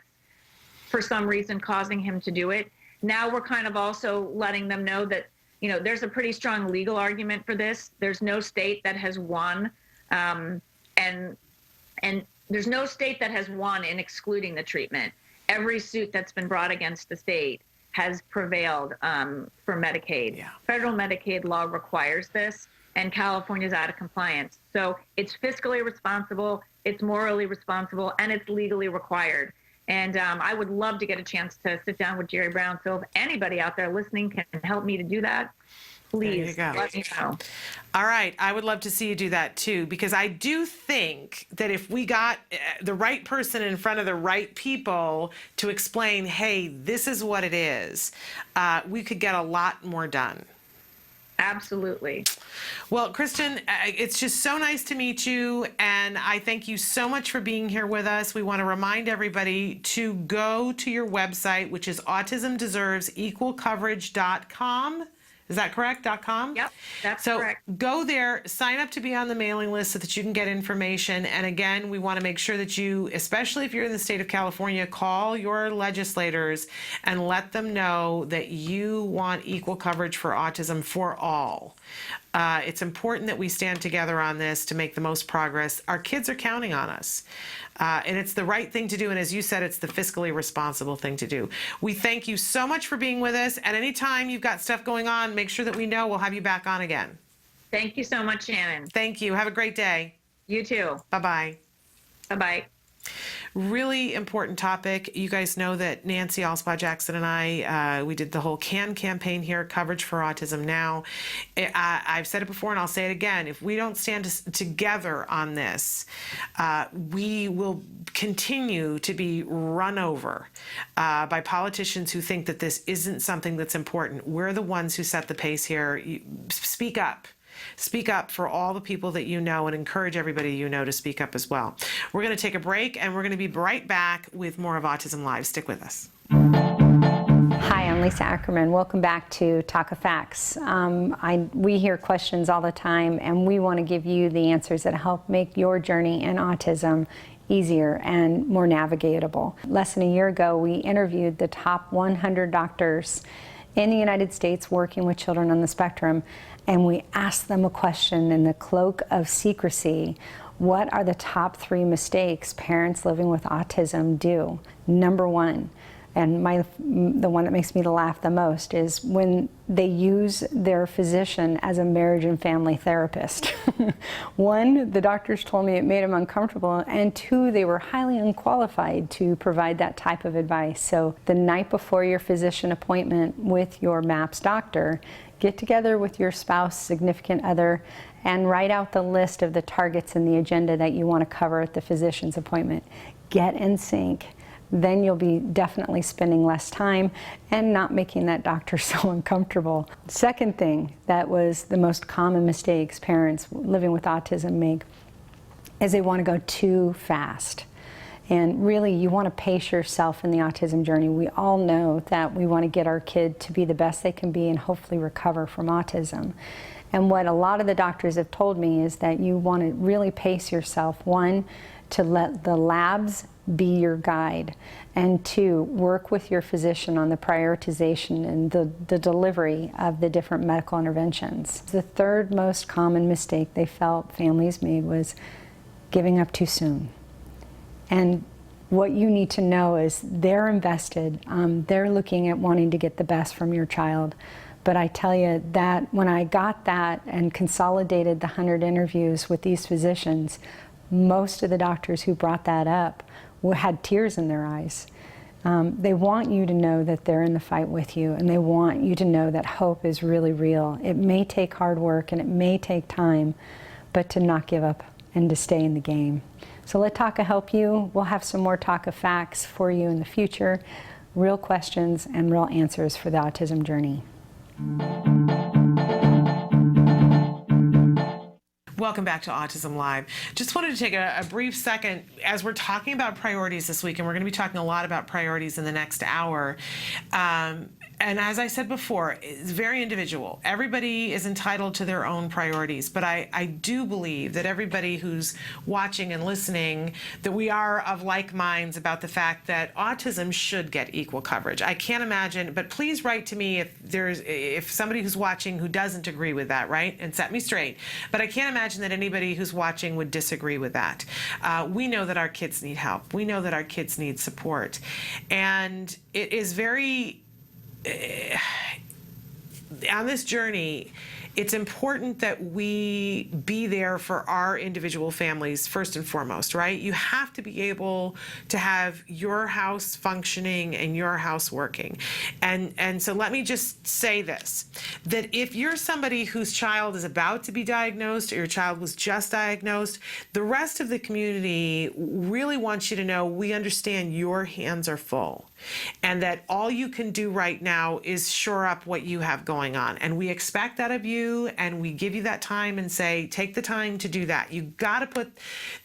for some reason causing him to do it. Now we're kind of also letting them know that, you know, there's a pretty strong legal argument for this. There's no state that has won, and there's no state that has won in excluding the treatment. Every suit that's been brought against the state has prevailed for Medicaid. Yeah. Federal Medicaid law requires this, and California's out of compliance. So it's fiscally responsible, it's morally responsible, and it's legally required. And I would love to get a chance to sit down with Jerry Brown. So if anybody out there listening can help me to do that, please let me know. All right. I would love to see you do that too, because I do think that if we got the right person in front of the right people to explain, hey, this is what it is, we could get a lot more done. Absolutely. Well, Kristin, it's just so nice to meet you, and I thank you so much for being here with us. We want to remind everybody to go to your website, which is autismdeservesequalcoverage.com. Is that correct? .com? Yep, that's so correct. Go there, sign up to be on the mailing list so that you can get information. And again, we want to make sure that you, especially if you're in the state of California, call your legislators and let them know that you want equal coverage for autism for all. It's important that we stand together on this to make the most progress. Our kids are counting on us. And it's the right thing to do. And as you said, it's the fiscally responsible thing to do. We thank you so much for being with us. And anytime you've got stuff going on, make sure that we know. We'll have you back on again. Thank you so much, Shannon. Thank you. Have a great day. You too. Bye-bye. Bye-bye. Really important topic. You guys know that Nancy Alspaugh Jackson and I, we did the whole CAN campaign here, Coverage for Autism Now. I've said it before and I'll say it again. If we don't stand together on this, we will continue to be run over by politicians who think that this isn't something that's important. We're the ones who set the pace here. Speak up. Speak up for all the people that you know, and encourage everybody you know to speak up as well. We're going to take a break, and we're going to be right back with more of Autism Live. Stick with us. Hi, I'm Lisa Ackerman. Welcome back to Talk of Facts. We hear questions all the time, and we want to give you the answers that help make your journey in autism easier and more navigatable. Less than a year ago, we interviewed the top 100 doctors in the United States working with children on the spectrum, and we asked them a question in the cloak of secrecy. What are the top 3 mistakes parents living with autism do? Number 1, and the one that makes me laugh the most, is when they use their physician as a marriage and family therapist. 1, the doctors told me it made them uncomfortable, and 2, they were highly unqualified to provide that type of advice. So the night before your physician appointment with your MAPS doctor, get together with your spouse, significant other, and write out the list of the targets and the agenda that you want to cover at the physician's appointment. Get in sync. Then you'll be definitely spending less time and not making that doctor so uncomfortable. Second thing that was the most common mistakes parents living with autism make is they want to go too fast. And really, you want to pace yourself in the autism journey. We all know that we want to get our kid to be the best they can be and hopefully recover from autism. And what a lot of the doctors have told me is that you want to really pace yourself. 1, to let the labs be your guide. And 2, work with your physician on the prioritization and the delivery of the different medical interventions. The third most common mistake they felt families made was giving up too soon. And what you need to know is they're invested. They're looking at wanting to get the best from your child. But I tell you that when I got that and consolidated the 100 interviews with these physicians, most of the doctors who brought that up had tears in their eyes. They want you to know that they're in the fight with you, and they want you to know that hope is really real. It may take hard work and it may take time, but to not give up and to stay in the game. So let Taka help you. We'll have some more Taka facts for you in the future, real questions and real answers for the autism journey. Welcome back to Autism Live. Just wanted to take a brief second as we're talking about priorities this week, and we're going to be talking a lot about priorities in the next hour. And as I said before, it's very individual. Everybody is entitled to their own priorities, but I do believe that everybody who's watching and listening, that we are of like minds about the fact that autism should get equal coverage. I can't imagine, but please write to me if somebody who's watching who doesn't agree with that, right? And set me straight. But I can't imagine that anybody who's watching would disagree with that. We know that our kids need help. We know that our kids need support. And it is very... on this journey, it's important that we be there for our individual families first and foremost, right? You have to be able to have your house functioning and your house working. And so let me just say this, that if you're somebody whose child is about to be diagnosed or your child was just diagnosed, the rest of the community really wants you to know we understand your hands are full and that all you can do right now is shore up what you have going on. And we expect that of you, and we give you that time and say, take the time to do that. You got to put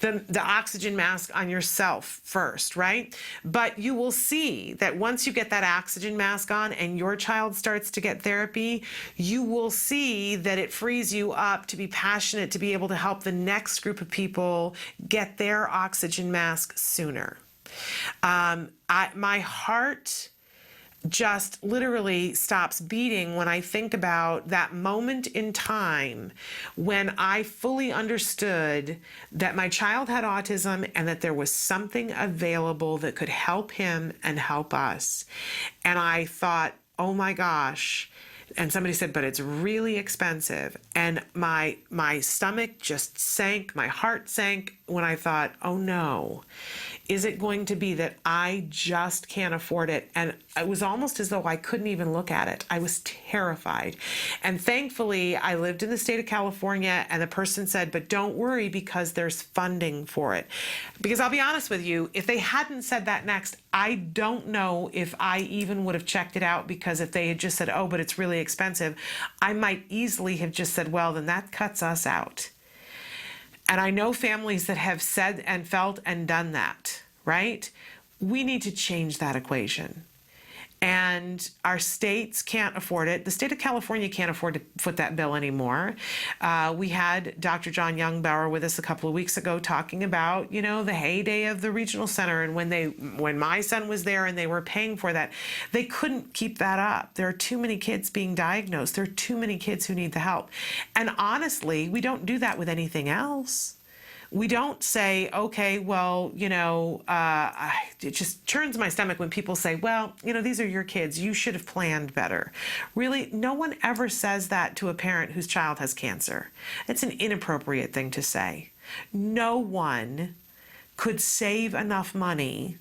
the oxygen mask on yourself first, right? But you will see that once you get that oxygen mask on and your child starts to get therapy, you will see that it frees you up to be passionate, to be able to help the next group of people get their oxygen mask sooner. My heart just literally stops beating when I think about that moment in time when I fully understood that my child had autism and that there was something available that could help him and help us. And I thought, oh my gosh. And somebody said, but it's really expensive. And my stomach just sank, my heart sank when I thought, oh no, is it going to be that I just can't afford it? And it was almost as though I couldn't even look at it. I was terrified. And thankfully, I lived in the state of California, and the person said, but don't worry because there's funding for it. Because I'll be honest with you, if they hadn't said that next, I don't know if I even would have checked it out, because if they had just said, oh, but it's really expensive, I might easily have just said, well, then that cuts us out. And I know families that have said and felt and done that, right? We need to change that equation. And our states can't afford it. The state of California can't afford to foot that bill anymore. We had Dr. John Youngbauer with us a couple of weeks ago talking about, the heyday of the regional center, and when my son was there and they were paying for that, they couldn't keep that up. There are too many kids being diagnosed. There are too many kids who need the help. And honestly, we don't do that with anything else. We don't say, okay, well, it just turns my stomach when people say, well, these are your kids. You should have planned better. Really, no one ever says that to a parent whose child has cancer. It's an inappropriate thing to say. No one could save enough money,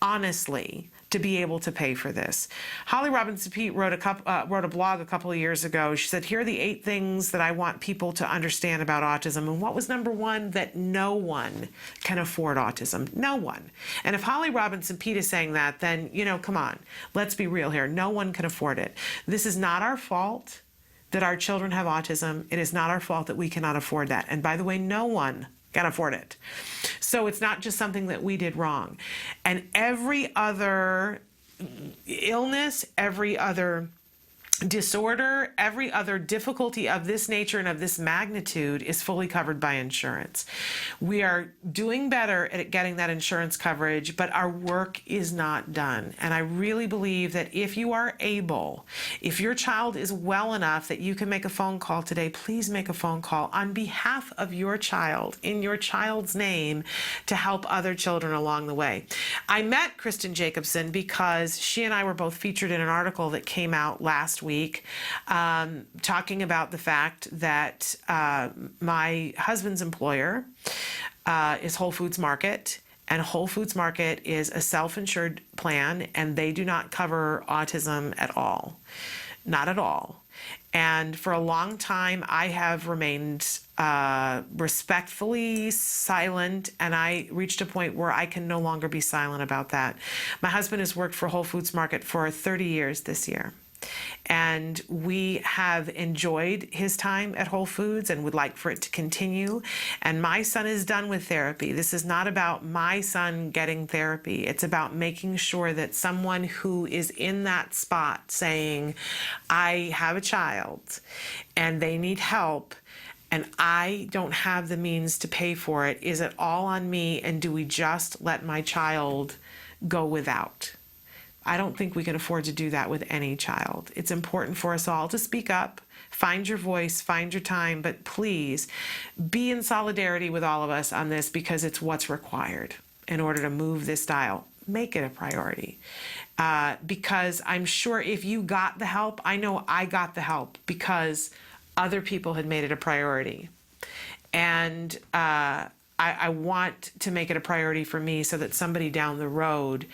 honestly, to be able to pay for this. Holly Robinson Peete wrote a blog a couple of years ago. She said, here are the 8 things that I want people to understand about autism. And what was number 1? That no one can afford autism. No one. And if Holly Robinson Peete is saying that, then, come on, let's be real here. No one can afford it. This is not our fault that our children have autism. It is not our fault that we cannot afford that. And by the way, no one can afford it. So it's not just something that we did wrong. And every other illness, every other disorder, every other difficulty of this nature and of this magnitude is fully covered by insurance. We are doing better at getting that insurance coverage, but our work is not done. And I really believe that if you are able, if your child is well enough that you can make a phone call today, please make a phone call on behalf of your child, in your child's name, to help other children along the way. I met Kristin Jacobson because she and I were both featured in an article that came out last week talking about the fact that my husband's employer is Whole Foods Market, and Whole Foods Market is a self-insured plan, and they do not cover autism at all. not at all. And for a long time, I have remained respectfully silent, and I reached a point where I can no longer be silent about that. My husband has worked for Whole Foods Market for 30 years this year. And we have enjoyed his time at Whole Foods and would like for it to continue. And my son is done with therapy. This is not about my son getting therapy. It's about making sure that someone who is in that spot saying, I have a child and they need help and I don't have the means to pay for it, is it all on me, and do we just let my child go without? I don't think we can afford to do that with any child. It's important for us all to speak up, find your voice, find your time, but please be in solidarity with all of us on this, because it's what's required in order to move this dial. Make it a priority. Because I'm sure if you got the help, I know I got the help because other people had made it a priority. And I want to make it a priority for me so that somebody down the road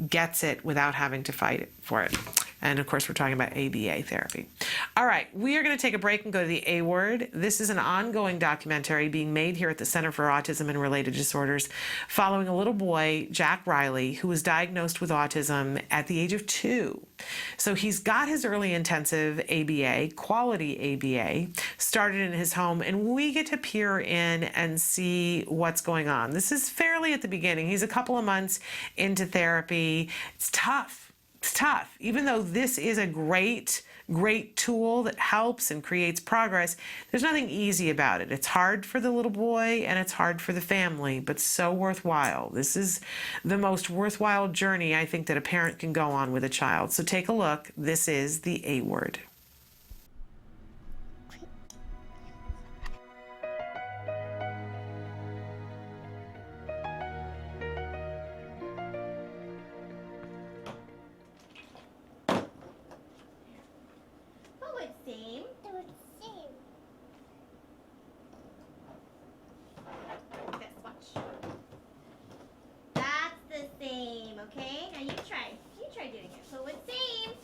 gets it without having to fight for it. And of course, we're talking about ABA therapy. All right, we are going to take a break and go to the A word. This is an ongoing documentary being made here at the Center for Autism and Related Disorders, following a little boy, Jack Riley, who was diagnosed with autism at the age of 2. So he's got his early intensive ABA, quality ABA, started in his home, and we get to peer in and see what's going on. This is fairly at the beginning. He's a couple of months into therapy. It's tough. It's tough. Even though this is a great tool that helps and creates progress, there's nothing easy about it. It's hard for the little boy and it's hard for the family, but so worthwhile. This is the most worthwhile journey I think that a parent can go on with a child. So take a look. This is the A word. Okay, now you try doing it. So it's same.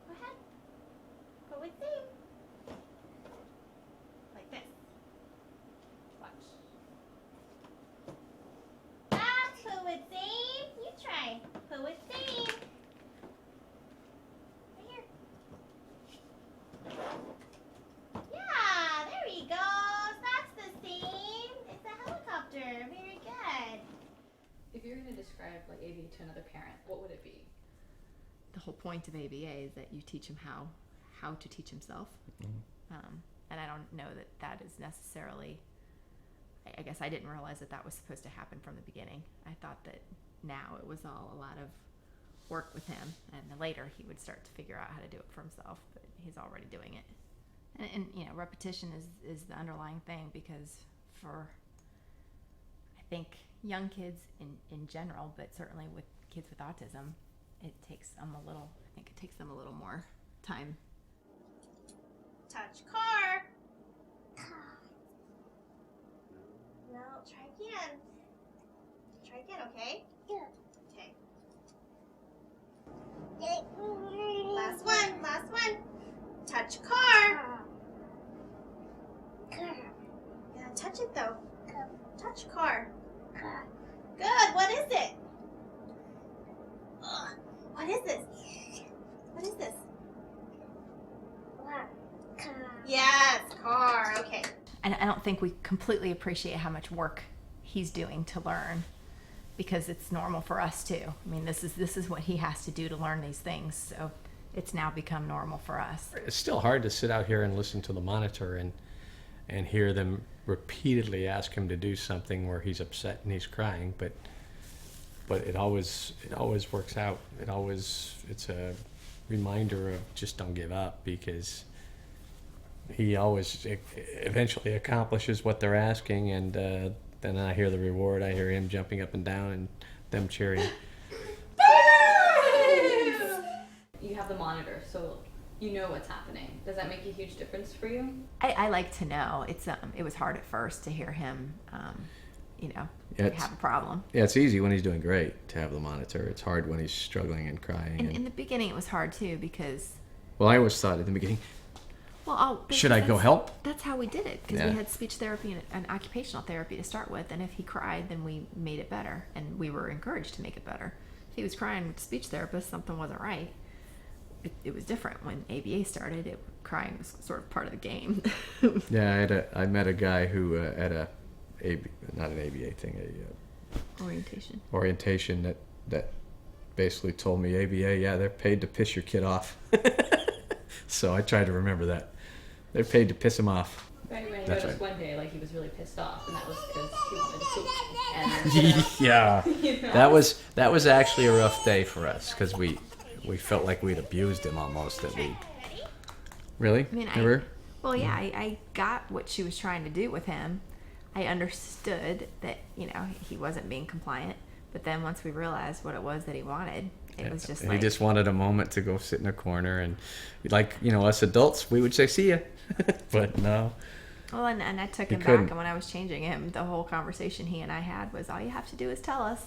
Go ahead. Go with same. Like this. Watch. That's put with same. You try. Put with same. Right here. Yeah, there he goes. That's the same. It's a helicopter. Very good. If you're going to describe like ABA to another parent, what would it be? The whole point of ABA is that you teach him how to teach himself. Mm-hmm. And I don't know that is necessarily, I guess I didn't realize that was supposed to happen from the beginning. I thought that now it was all a lot of work with him, and then later he would start to figure out how to do it for himself, but he's already doing it. And you know, repetition is the underlying thing, because for, I think, young kids in general, but certainly with kids with autism, it takes them a little more time. Touch car. No, try again. Try again, okay? Okay. Last one. Touch car. Yeah, touch it though. Touch car. Good, what is it? What is this? What is this? Yes, car, okay. And I don't think we completely appreciate how much work he's doing to learn, because it's normal for us too. I mean, this is what he has to do to learn these things, so it's now become normal for us. It's still hard to sit out here and listen to the monitor and hear them repeatedly ask him to do something where he's upset and he's crying, but it always works out. It's a reminder of just don't give up, because he always eventually accomplishes what they're asking, and then I hear the reward. I hear him jumping up and down and them cheering. You have the monitor, so you know what's happening. Does that make a huge difference for you? I like to know. It was hard at first to hear him we have a problem. Yeah, it's easy when he's doing great to have the monitor. It's hard when he's struggling and crying. And in the beginning, it was hard too because. Well, I always thought at the beginning, should I go help? That's how we did it because we had speech therapy and occupational therapy to start with, and if he cried, then we made it better, and we were encouraged to make it better. If he was crying with the speech therapist, something wasn't right. It was different when ABA started. Crying was sort of part of the game. Yeah, I met a guy who at not an ABA thing, orientation that basically told me ABA, they're paid to piss your kid off. So I tried to remember that. They're paid to piss him off. Right, when I noticed one day, like, he was really pissed off, and that was because he wanted to poop. And, Yeah, that was actually a rough day for us because we felt like we'd abused him almost. That we really I mean, never. I got what she was trying to do with him. I understood that he wasn't being compliant, but then once we realized what it was that he wanted, it was just he just wanted a moment to go sit in a corner, and like us adults, we would say see ya, but no. Well, and I took him back, and when I was changing him, the whole conversation he and I had was, all you have to do is tell us,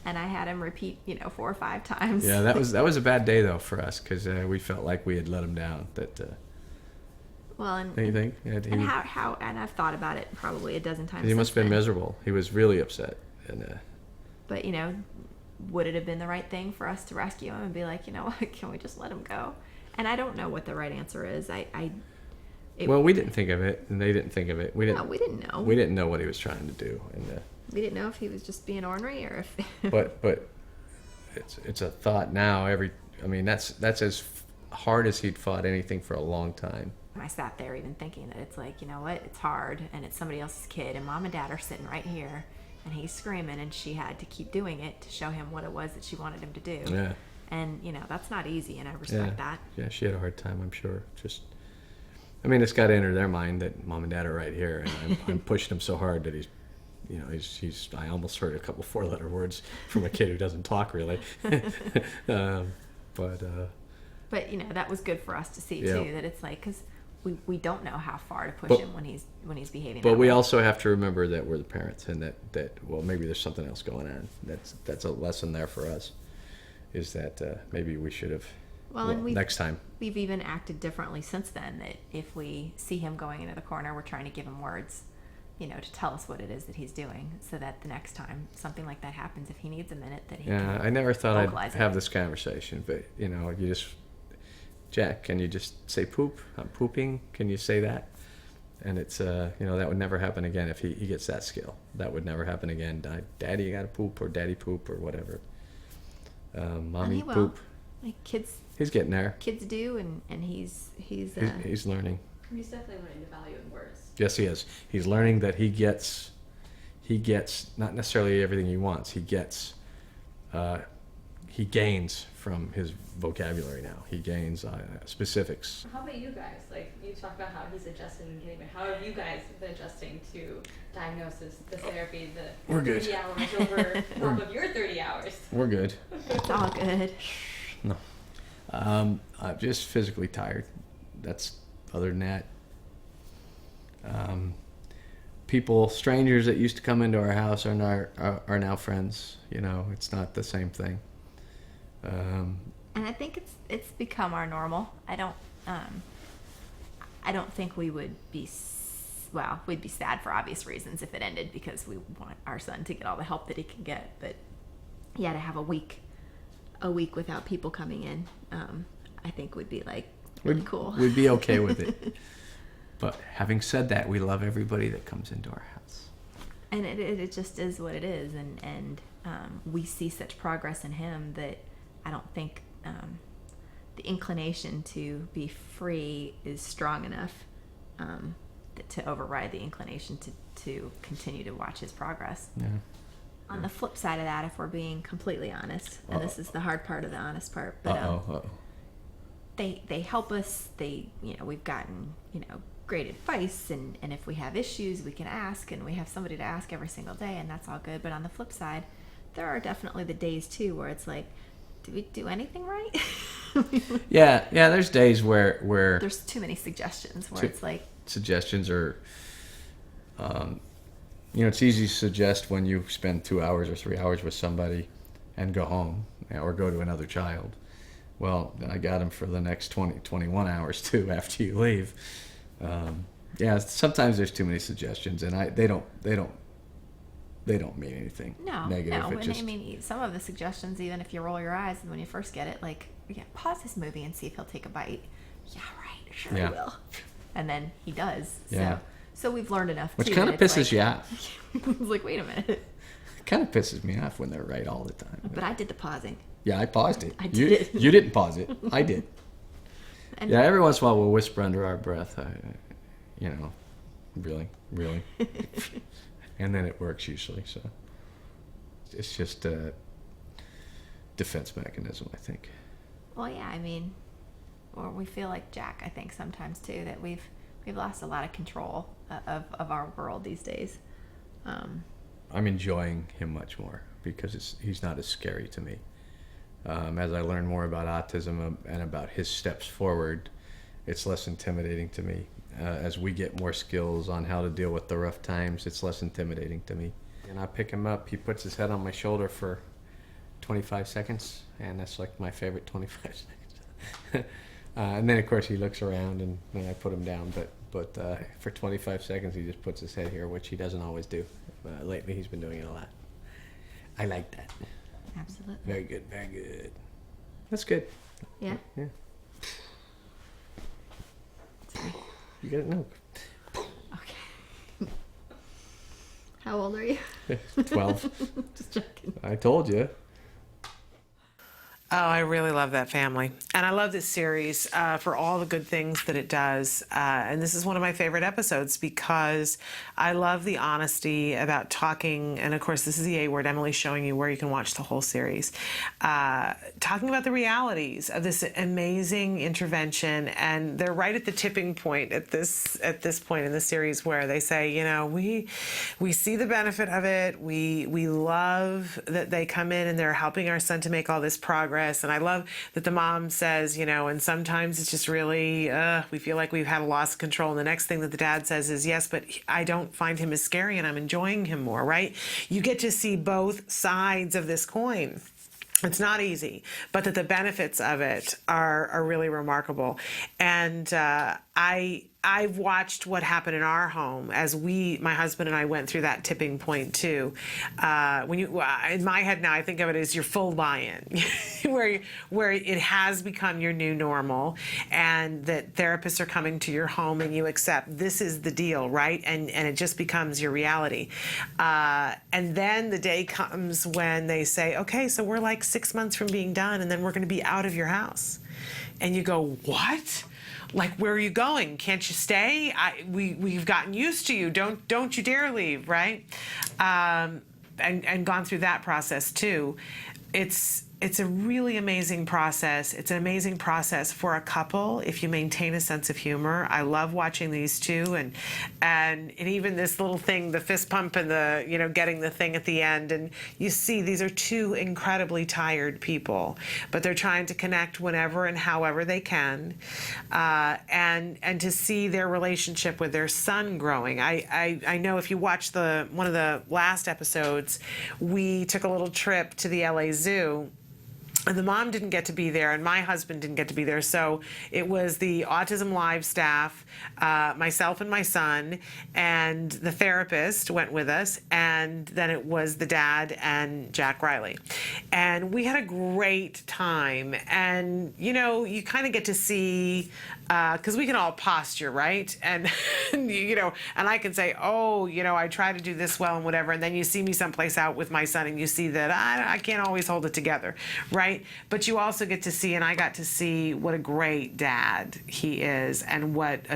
and I had him repeat 4 or 5 times. Yeah, that was a bad day though for us because we felt like we had let him down. Well, and anything, and how and I've thought about it probably a dozen times. He must have been miserable. He was really upset, and. But would it have been the right thing for us to rescue him and be like, what, can we just let him go? And I don't know what the right answer is. Well, we didn't think of it, and they didn't think of it. We didn't know. We didn't know what he was trying to do, and we didn't know if he was just being ornery or if. but it's a thought now. That's as hard as he'd fought anything for a long time. I sat there even thinking that it's like, what, it's hard, and it's somebody else's kid, and mom and dad are sitting right here. And he's screaming, and she had to keep doing it to show him what it was that she wanted him to do. Yeah. And, that's not easy, and I respect that. Yeah, she had a hard time, I'm sure. It's got to enter their mind that mom and dad are right here, and I'm pushing him so hard that he's I almost heard a couple 4-letter words from a kid who doesn't talk really. But that was good for us to see, too, that it's like, because we don't know how far to push him when he's behaving. But we also have to remember that we're the parents, and that maybe there's something else going on. That's a lesson there for us. Is that maybe we should have. Next time. We've even acted differently since then. That if we see him going into the corner, we're trying to give him words, to tell us what it is that he's doing, so that the next time something like that happens, if he needs a minute, that he can. I never thought I'd have this conversation, but you just. Jack, can you just say poop? I'm pooping. Can you say that? And it's, that would never happen again if he gets that skill. That would never happen again. Daddy, you got to poop, or daddy poop, or whatever. Mommy poop. Like kids. He's getting there. Kids do, and he's learning. He's definitely learning the value in words. Yes, he is. He's learning that he gets not necessarily everything he wants. He gains from his vocabulary now. He gains specifics. How about you guys? Like, you talk about how he's adjusted and getting better. How have you guys been adjusting to diagnosis, the therapy, the 30 hours over top of your 30 hours? We're good. It's all good. No. I'm just physically tired. Other than that. Strangers that used to come into our house are now friends. It's not the same thing. And I think it's become our normal. I don't think we would be we'd be sad for obvious reasons if it ended, because we want our son to get all the help that he can get. But to have a week without people coming in, I think would be like really cool. We'd be okay with it. But having said that, we love everybody that comes into our house. And it just is what it is, and we see such progress in him that I don't think the inclination to be free is strong enough to override the inclination to continue to watch his progress. Yeah. On the flip side of that, if we're being completely honest, and this is the hard part of the honest part, but they help us. We've gotten great advice, and if we have issues, we can ask, and we have somebody to ask every single day, and that's all good. But on the flip side, there are definitely the days too where it's like, do we do anything right? Yeah. There's days where there's too many suggestions where it's like suggestions are You know, it's easy to suggest when you spend 2 hours or 3 hours with somebody and go home or go to another child. Well, I got him for the next 20, 21 hours too after you leave. Yeah, sometimes there's too many suggestions, and they don't mean anything negative. No. And I mean, some of the suggestions, even if you roll your eyes when you first get it, like, yeah, pause this movie and see if he'll take a bite. Yeah, right. Sure, he will. And then he does. Yeah. So we've learned enough. Which kind of pisses you off. It's like, wait a minute. It kind of pisses me off when they're right all the time. But I did the pausing. Yeah, I paused it. I did. You didn't pause it. I did. And yeah, every once in a while we'll whisper under our breath, really? And then it works usually. So it's just a defense mechanism, I think. Well, yeah, I mean, or we feel like Jack, I think sometimes too, that we've lost a lot of control of our world these days. I'm enjoying him much more because he's not as scary to me. As I learn more about autism and about his steps forward, it's less intimidating to me. As we get more skills on how to deal with the rough times, it's less intimidating to me. And I pick him up, he puts his head on my shoulder for 25 seconds, and that's like my favorite 25 seconds. And then of course he looks around and then I put him down, but for 25 seconds he just puts his head here, which he doesn't always do. Lately he's been doing it a lot. I like that. Absolutely. Very good, very good. That's good. Yeah? Yeah. You get it? No. Okay. How old are you? 12. Just checking. I told you. Oh, I really love that family. And I love this series for all the good things that it does. And this is one of my favorite episodes because I love the honesty about talking. And of course, this is the A word. Emily's showing you where you can watch the whole series. Talking about the realities of this amazing intervention. And they're right at the tipping point at this point in the series where they say, you know, we see the benefit of it. We love that they come in and they're helping our son to make all this progress. And I love that the mom says, you know, and sometimes it's just really, we feel like we've had a loss of control. And the next thing that the dad says is, yes, but I don't find him as scary and I'm enjoying him more, right? You get to see both sides of this coin. It's not easy, but that the benefits of it are really remarkable. And I've watched what happened in our home as my husband and I went through that tipping point too. When you, in my head now, I think of it as your full buy-in, where it has become your new normal, and that therapists are coming to your home and you accept this is the deal, right? And it just becomes your reality. And then the day comes when they say, okay, so we're like 6 months from being done, and then we're going to be out of your house. And you go, what? Like, where are you going? Can't you stay? We've gotten used to you. Don't you dare leave, right? And gone through that process too. It's a really amazing process. It's an amazing process for a couple if you maintain a sense of humor. I love watching these two, and even this little thing, the fist pump and the, you know, getting the thing at the end. And you see these are two incredibly tired people, but they're trying to connect whenever and however they can, and to see their relationship with their son growing. I know if you watch one of the last episodes, we took a little trip to the LA Zoo. And the mom didn't get to be there, and my husband didn't get to be there. So it was the Autism-live staff, myself and my son, and the therapist went with us, and then it was the dad and Jack Riley. And we had a great time. And, you know, you kind of get to see, because we can all posture, right? And, you know, and I can say, oh, you know, I try to do this well and whatever. And then you see me someplace out with my son, and you see that I can't always hold it together, right? But you also get to see, and I got to see what a great dad he is, and what a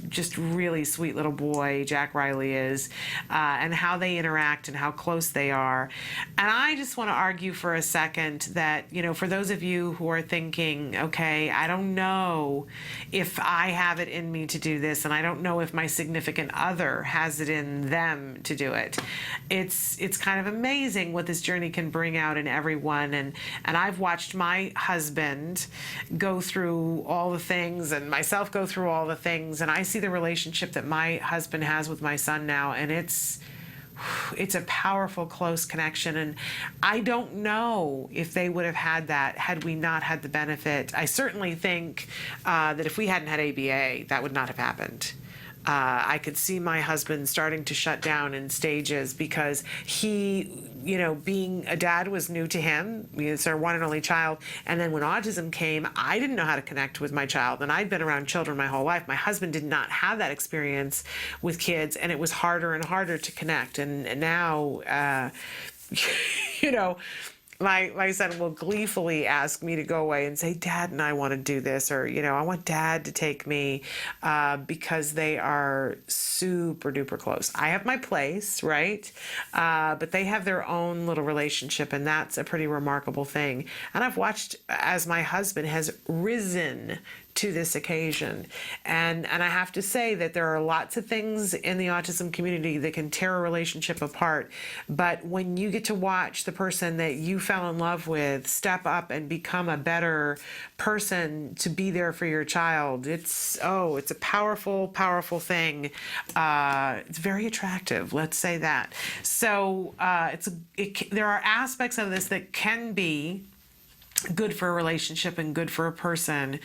just really sweet little boy Jack Riley is, and how they interact and how close they are. And I just want to argue for a second that, you know, for those of you who are thinking, okay, I don't know if I have it in me to do this, and I don't know if my significant other has it in them to do it. It's kind of amazing what this journey can bring out in everyone. And I've watched my husband go through all the things, and myself go through all the things, and I see the relationship that my husband has with my son now, and it's it's a powerful, close connection. And I don't know if they would have had that had we not had the benefit. I certainly think that if we hadn't had ABA, that would not have happened. I could see my husband starting to shut down in stages because he, being a dad was new to him. It's our one and only child. And then when autism came, I didn't know how to connect with my child. And I'd been around children my whole life. My husband did not have that experience with kids, and it was harder and harder to connect. And now, my son will gleefully ask me to go away and say, Dad and I want to do this, or, I want Dad to take me, because they are super duper close. I have my place, right? But they have their own little relationship, and that's a pretty remarkable thing. And I've watched as my husband has risen to this occasion. And I have to say that there are lots of things in the autism community that can tear a relationship apart. But when you get to watch the person that you fell in love with step up and become a better person to be there for your child, it's a powerful, powerful thing. It's very attractive, let's say that. So there are aspects of this that can be good for a relationship and good for a person,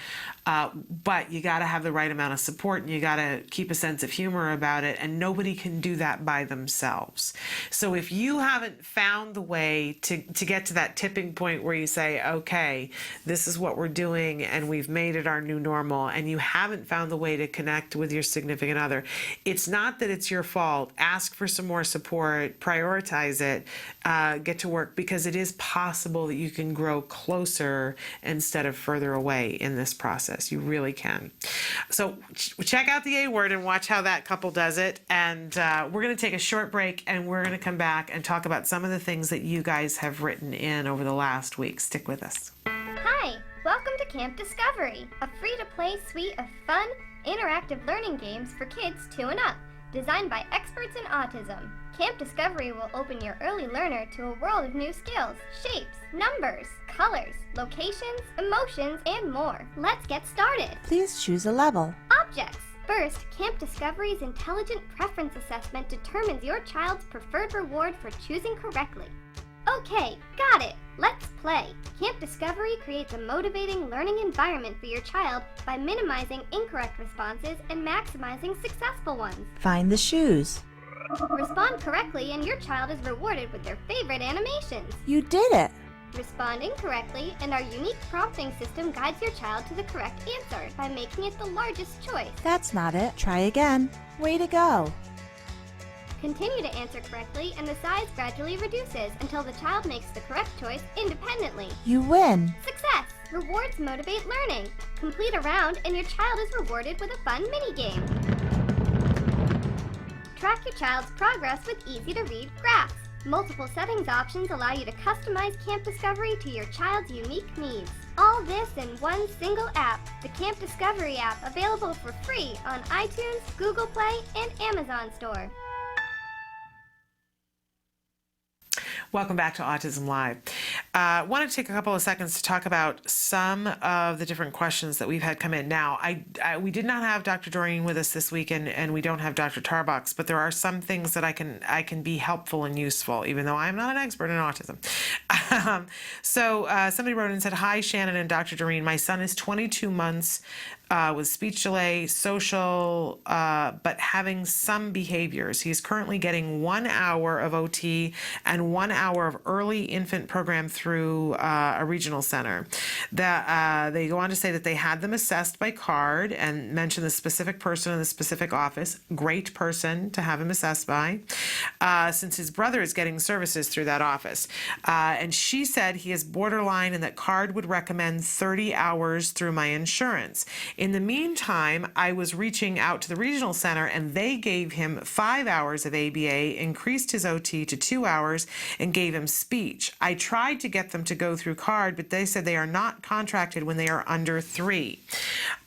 but you got to have the right amount of support, and you got to keep a sense of humor about it, and nobody can do that by themselves. So if you haven't found the way to get to that tipping point where you say, okay, this is what we're doing and we've made it our new normal, and you haven't found the way to connect with your significant other, it's not that it's your fault. Ask for some more support, prioritize it, get to work, because it is possible that you can grow closer instead of further away in this process. You really can. So check out the A Word and watch how that couple does it. And we're going to take a short break, and we're going to come back and talk about some of the things that you guys have written in over the last week. Stick with us. Hi, welcome to Camp Discovery, a free-to-play suite of fun, interactive learning games for kids 2 and up, designed by experts in autism. Camp Discovery will open your early learner to a world of new skills, shapes, numbers, colors, locations, emotions, and more. Let's get started. Please choose a level. Objects. First, Camp Discovery's Intelligent Preference Assessment determines your child's preferred reward for choosing correctly. Okay, got it. Let's play. Camp Discovery creates a motivating learning environment for your child by minimizing incorrect responses and maximizing successful ones. Find the shoes. Respond correctly and your child is rewarded with their favorite animations. You did it. Respond incorrectly and our unique prompting system guides your child to the correct answer by making it the largest choice. That's not it. Try again. Way to go. Continue to answer correctly and the size gradually reduces until the child makes the correct choice independently. You win. Success! Rewards motivate learning. Complete a round and your child is rewarded with a fun mini-game. Track your child's progress with easy-to-read graphs. Multiple settings options allow you to customize Camp Discovery to your child's unique needs. All this in one single app, the Camp Discovery app, available for free on iTunes, Google Play, and Amazon Store. Welcome back to Autism Live. I want to take a couple of seconds to talk about some of the different questions that we've had come in. Now, we did not have Dr. Doreen with us this week, and we don't have Dr. Tarbox, but there are some things that I can be helpful and useful, even though I'm not an expert in autism. So somebody wrote in and said, "Hi, Shannon and Dr. Doreen. My son is 22 months with speech delay, social, but having some behaviors. He's currently getting 1 hour of OT and 1 hour of early infant program through a regional center. They go on to say that they had them assessed by card and mention the specific person in the specific office. Great person to have him assessed by, since his brother is getting services through that office. And she said he is borderline and that card would recommend 30 hours through my insurance. In the meantime, I was reaching out to the regional center and they gave him 5 hours of ABA, increased his OT to 2 hours, and gave him speech. I tried tried to get them to go through card, but they said they are not contracted when they are under 3.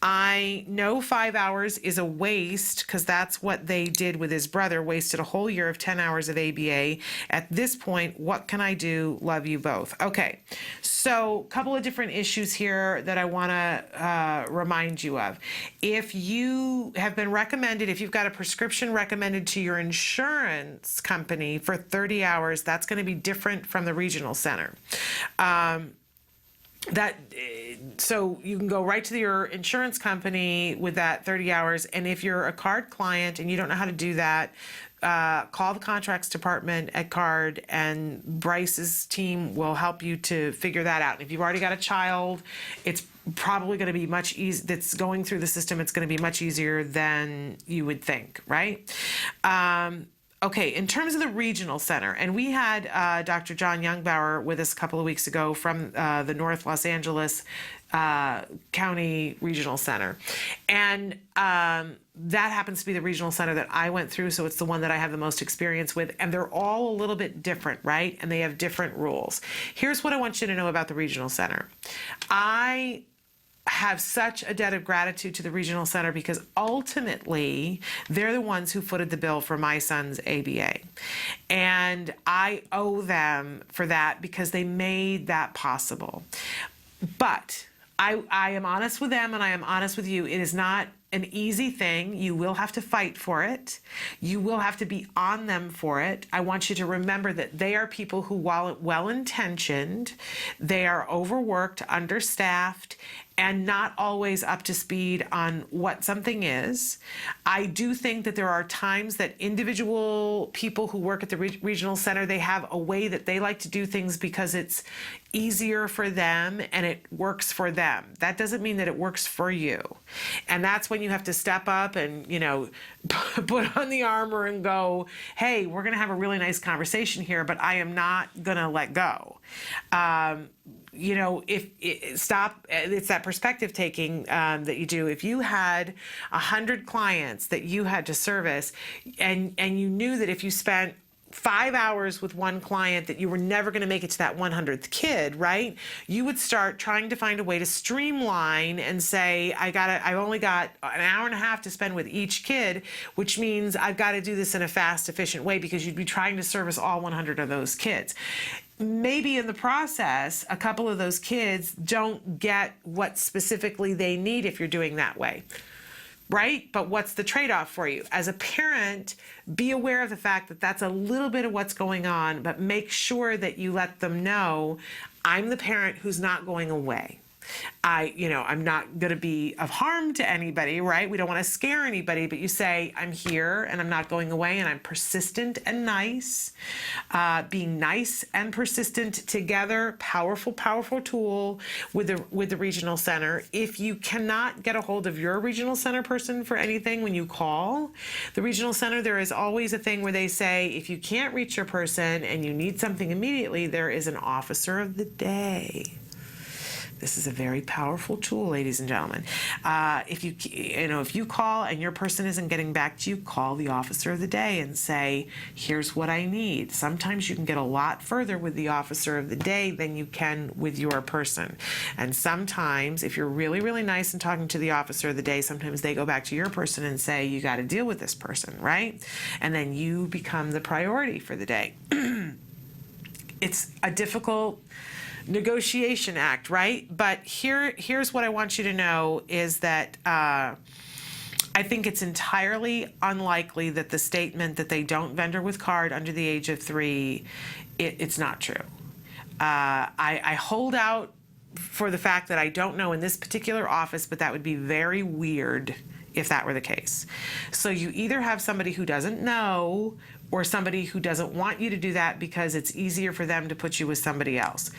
I know 5 hours is a waste because that's what they did with his brother, wasted a whole year of 10 hours of ABA. At this point, what can I do? Love you both. Okay, so a couple of different issues here that I want to remind you of. If you have been recommended, if you've got a prescription recommended to your insurance company for 30 hours, that's going to be different from the regional center. So you can go right to your insurance company with that 30 hours, and if you're a card client and you don't know how to do that, call the contracts department at Card, and Bryce's team will help you to figure that out. And if you've already got a child, it's probably going to be much easier. That's going through the system. It's going to be much easier than you would think, right? Okay, in terms of the regional center, and we had Dr. John Youngbauer with us a couple of weeks ago from the North Los Angeles County Regional Center. And that happens to be the regional center that I went through, so it's the one that I have the most experience with. And they're all a little bit different, right? And they have different rules. Here's what I want you to know about the regional center. I have such a debt of gratitude to the regional center because ultimately they're the ones who footed the bill for my son's ABA. And I owe them for that because they made that possible. But I am honest with them and I am honest with you. It is not an easy thing. You will have to fight for it. You will have to be on them for it. I want you to remember that they are people who, while well-intentioned, they are overworked, understaffed, and not always up to speed on what something is. I do think that there are times that individual people who work at the regional center, they have a way that they like to do things because it's easier for them and it works for them. That doesn't mean that it works for you. And that's when you have to step up and, you know, put on the armor and go, hey, we're going to have a really nice conversation here, but I am not going to let go. You know, it's that perspective taking that you do. If you had 100 clients that you had to service and you knew that if you spent 5 hours with one client that you were never going to make it to that 100th kid, right? You would start trying to find a way to streamline and say, I've only got an hour and a half to spend with each kid, which means I've got to do this in a fast, efficient way because you'd be trying to service all 100 of those kids. Maybe in the process, a couple of those kids don't get what specifically they need if you're doing that way, right? But what's the trade-off for you? As a parent, be aware of the fact that that's a little bit of what's going on, but make sure that you let them know, I'm the parent who's not going away. I'm not going to be of harm to anybody, right? We don't want to scare anybody, but you say, I'm here and I'm not going away and I'm persistent and nice. Being nice and persistent together, powerful, powerful tool with the regional center. If you cannot get a hold of your regional center person for anything when you call the regional center, there is always a thing where they say, if you can't reach your person and you need something immediately, there is an officer of the day. This is a very powerful tool, ladies and gentlemen. If you call and your person isn't getting back to you, call the officer of the day and say, here's what I need. Sometimes you can get a lot further with the officer of the day than you can with your person. And sometimes, if you're really, really nice and talking to the officer of the day, sometimes they go back to your person and say, you got to deal with this person, right? And then you become the priority for the day. It's a difficult negotiation act, right? But here's what I want you to know is that I think it's entirely unlikely that the statement that they don't vendor with card under the age of 3, it's not true. I hold out for the fact that I don't know in this particular office, but that would be very weird if that were the case. So you either have somebody who doesn't know or somebody who doesn't want you to do that because it's easier for them to put you with somebody else.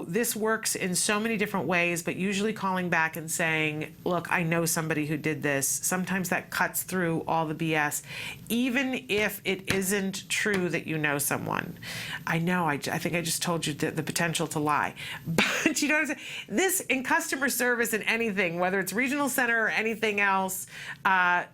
this works in so many different ways, but usually calling back and saying, look, I know somebody who did this. Sometimes that cuts through all the BS, even if it isn't true that you know someone. I know, I think I just told you the potential to lie. But you know what I'm saying? This, in customer service and anything, whether it's regional center or anything else,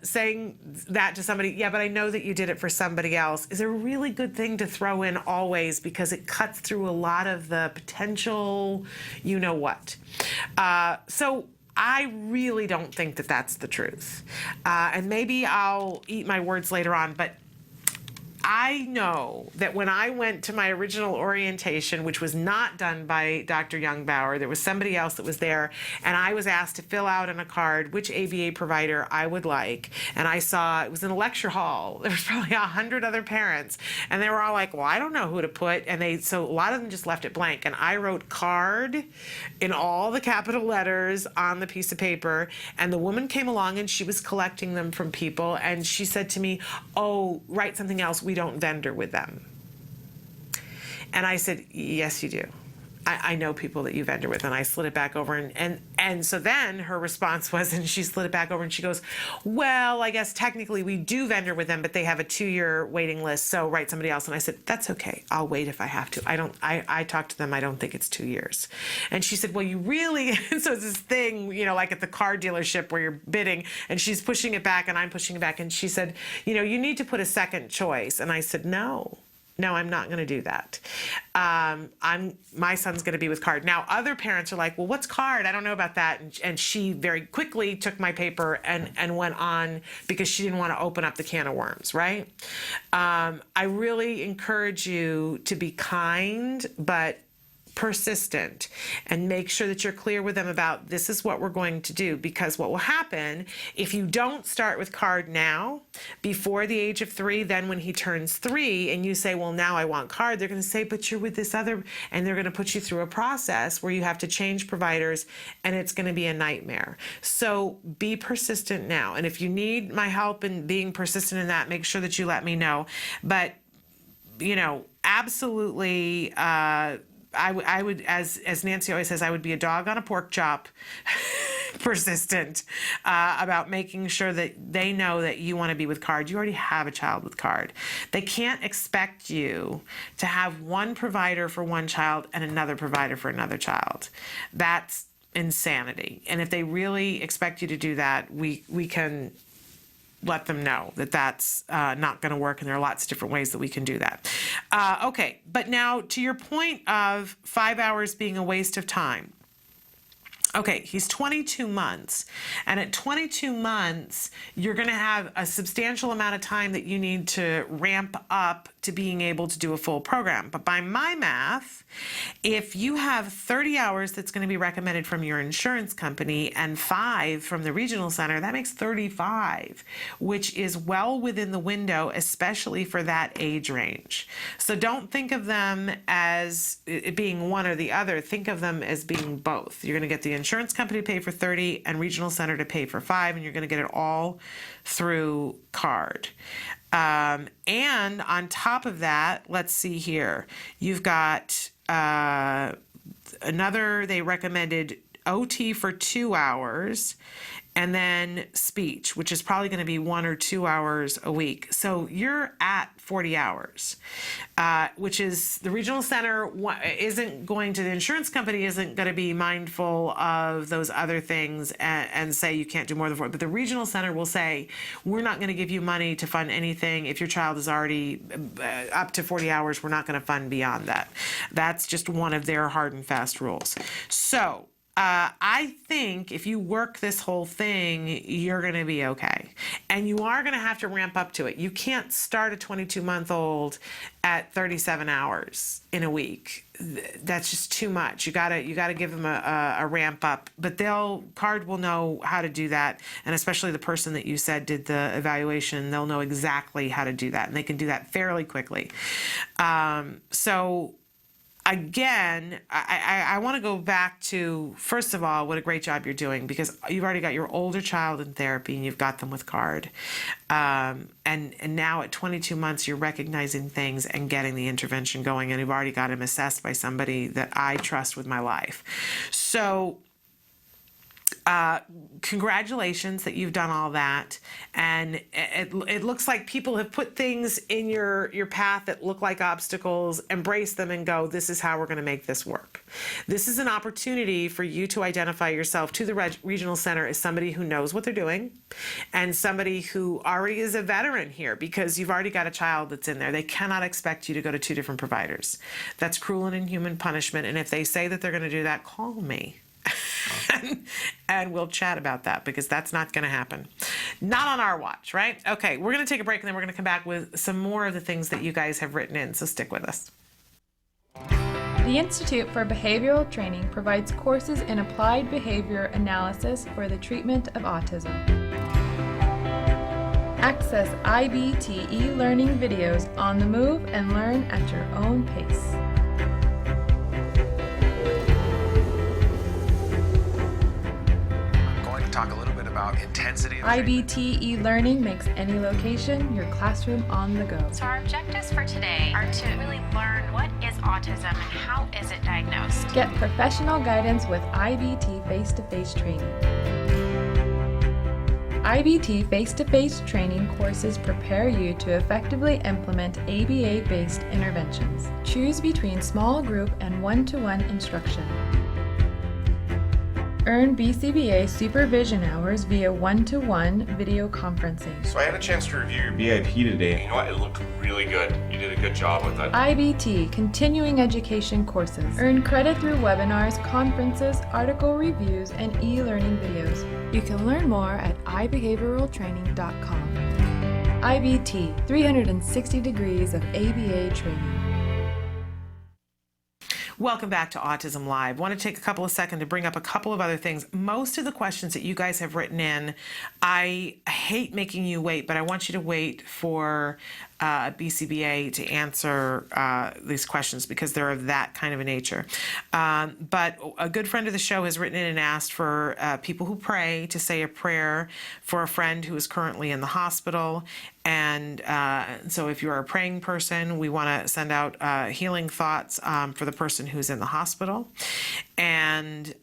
saying that to somebody, yeah, but I know that you did it for somebody else, is a really good thing to throw in always, because it cuts through a lot of the potential, you know what. So I really don't think that that's the truth. And maybe I'll eat my words later on, but I know that when I went to my original orientation, which was not done by Dr. Youngbauer, there was somebody else that was there, and I was asked to fill out on a card which ABA provider I would like. And I saw, it was in a lecture hall, there was probably 100 other parents, and they were all like, well, I don't know who to put, and so a lot of them just left it blank, and I wrote card in all the capital letters on the piece of paper, and the woman came along and she was collecting them from people, and she said to me, oh, write something else, we don't vendor with them. And I said, yes, you do. I know people that you vendor with. And I slid it back over, and so then her response was, and she slid it back over and she goes, well, I guess technically we do vendor with them, but they have a 2-year waiting list, so write somebody else. And I said, that's okay, I'll wait if I have to. I talked to them, I don't think it's 2 years. And she said, well, you really, and so it's this thing, like at the car dealership where you're bidding, and she's pushing it back and I'm pushing it back, and she said, you need to put a second choice. And I said, no, I'm not going to do that. My son's going to be with card. Now, other parents are like, well, what's card? I don't know about that. And she very quickly took my paper and went on, because she didn't want to open up the can of worms, right? I really encourage you to be kind, but persistent, and make sure that you're clear with them about, this is what we're going to do. Because what will happen if you don't start with card now, before the age of 3, then when he turns 3 and you say, well, now I want card, they're going to say, but you're with this other, and they're going to put you through a process where you have to change providers, and it's going to be a nightmare. So be persistent now. And if you need my help in being persistent in that, make sure that you let me know. But, absolutely, I would, as Nancy always says, I would be a dog on a pork chop, persistent about making sure that they know that you want to be with card. You already have a child with card. They can't expect you to have one provider for one child and another provider for another child. That's insanity. And if they really expect you to do that, we can let them know that that's not going to work, and there are lots of different ways that we can do that. Okay, but now to your point of 5 hours being a waste of time. Okay, he's 22 months, and at 22 months, you're going to have a substantial amount of time that you need to ramp up to being able to do a full program. But by my math, if you have 30 hours that's going to be recommended from your insurance company and 5 from the regional center, that makes 35, which is well within the window, especially for that age range. So don't think of them as it being one or the other. Think of them as being both. You're going to get the insurance company to pay for 30 and regional center to pay for 5, and you're going to get it all through card. And on top of that, let's see here, you've got they recommended OT for 2 hours, and then speech, which is probably going to be 1 or 2 hours a week. So you're at 40 hours, which is, the regional center the insurance company isn't going to be mindful of those other things and say you can't do more than 4. But the regional center will say, we're not going to give you money to fund anything. If your child is already up to 40 hours, we're not going to fund beyond that. That's just one of their hard and fast rules. So I think if you work this whole thing, you're going to be okay. And you are going to have to ramp up to it. You can't start a 22-month-old at 37 hours in a week. That's just too much. You gotta give them a ramp up. But card will know how to do that, and especially the person that you said did the evaluation, they'll know exactly how to do that, and they can do that fairly quickly. So again, I want to go back to, first of all, what a great job you're doing, because you've already got your older child in therapy and you've got them with CARD. And now at 22 months, you're recognizing things and getting the intervention going, and you've already got him assessed by somebody that I trust with my life. So congratulations that you've done all that. And it looks like people have put things in your path that look like obstacles, embrace them and go, this is how we're going to make this work. This is an opportunity for you to identify yourself to the regional center as somebody who knows what they're doing and somebody who already is a veteran here, because you've already got a child that's in there. They cannot expect you to go to 2 different providers. That's cruel and inhuman punishment. And if they say that they're going to do that, call me. And we'll chat about that, because that's not going to happen. Not on our watch, right? Okay, we're going to take a break, and then we're going to come back with some more of the things that you guys have written in, so stick with us. The Institute for Behavioral Training provides courses in applied behavior analysis for the treatment of autism. Access IBT e-learning videos on the move and learn at your own pace. Talk a little bit about intensity. IBT e-learning makes any location your classroom on the go. So our objectives for today are to really learn what is autism and how is it diagnosed. Get professional guidance with IBT face-to-face training. IBT face-to-face training courses prepare you to effectively implement ABA-based interventions. Choose between small group and one-to-one instruction. Earn BCBA supervision hours via one-to-one video conferencing. So I had a chance to review your BIP today. You know what? It looked really good. You did a good job with it. IBT continuing education courses. Earn credit through webinars, conferences, article reviews, and e-learning videos. You can learn more at ibehavioraltraining.com. IBT, 360 degrees of ABA training. Welcome back to Autism Live. I want to take a couple of seconds to bring up a couple of other things. Most of the questions that you guys have written in, I hate making you wait, but I want you to wait for BCBA to answer these questions, because they're of that kind of a nature. But a good friend of the show has written in and asked for people who pray to say a prayer for a friend who is currently in the hospital. And so if you're a praying person, we want to send out healing thoughts for the person who's in the hospital. And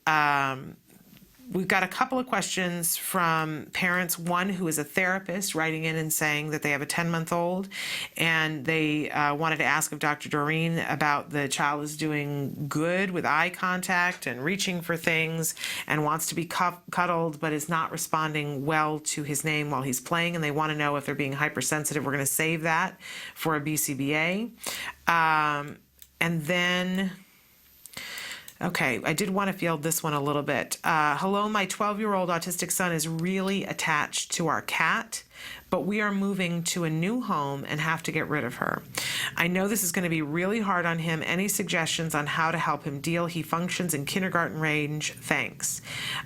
we've got a couple of questions from parents. One who is a therapist writing in and saying that they have a 10-month-old, and they wanted to ask of Dr. Doreen about the child is doing good with eye contact and reaching for things and wants to be cuddled, but is not responding well to his name while he's playing, and they want to know if they're being hypersensitive. We're going to save that for a BCBA. And then... Okay, I did want to field this one a little bit. Hello, my 12-year-old autistic son is really attached to our cat, but we are moving to a new home and have to get rid of her. I know this is going to be really hard on him. Any suggestions on how to help him deal? He functions in kindergarten range. Thanks.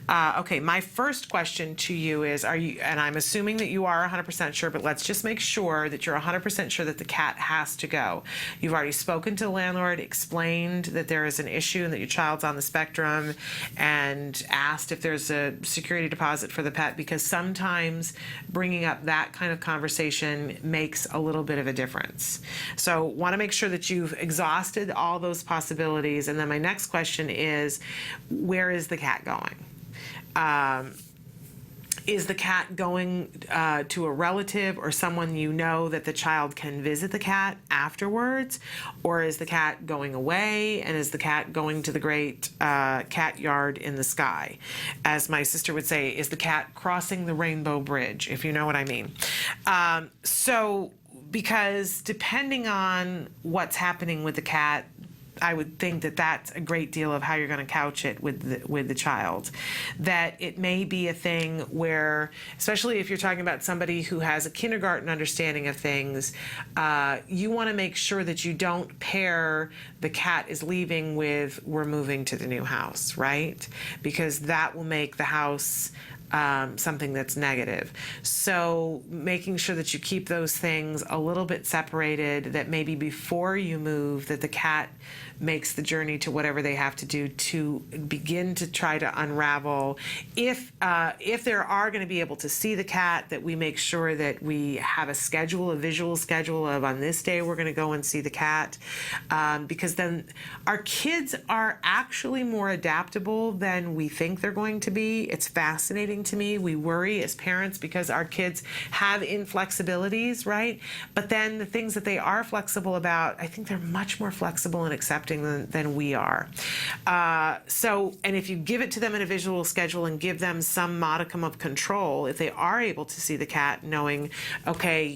Okay, my first question to you is, and I'm assuming that you are 100% sure, but let's just make sure that you're 100% sure that the cat has to go. You've already spoken to the landlord, explained that there is an issue and that your child's on the spectrum, and asked if there's a security deposit for the pet, because sometimes bringing up that kind of conversation makes a little bit of a difference. So want to make sure that you've exhausted all those possibilities. And then my next question is, where is the cat going? Is the cat going to a relative or someone you know that the child can visit the cat afterwards? Or is the cat going away, and is the cat going to the great cat yard in the sky? As my sister would say, is the cat crossing the rainbow bridge, if you know what I mean? Because depending on what's happening with the cat, I would think that that's a great deal of how you're going to couch it with the child. That it may be a thing where, especially if you're talking about somebody who has a kindergarten understanding of things, you want to make sure that you don't pair the cat is leaving with we're moving to the new house, right? Because that will make the house something that's negative. So making sure that you keep those things a little bit separated, that maybe before you move, that the cat makes the journey to whatever they have to do to begin to try to unravel. If there are going to be able to see the cat, that we make sure that we have a schedule, a visual schedule of on this day we're going to go and see the cat, because then our kids are actually more adaptable than we think they're going to be. It's fascinating to me. We worry as parents because our kids have inflexibilities, right? But then the things that they are flexible about, I think they're much more flexible and accepting than we are. And if you give it to them in a visual schedule and give them some modicum of control, if they are able to see the cat, knowing, okay,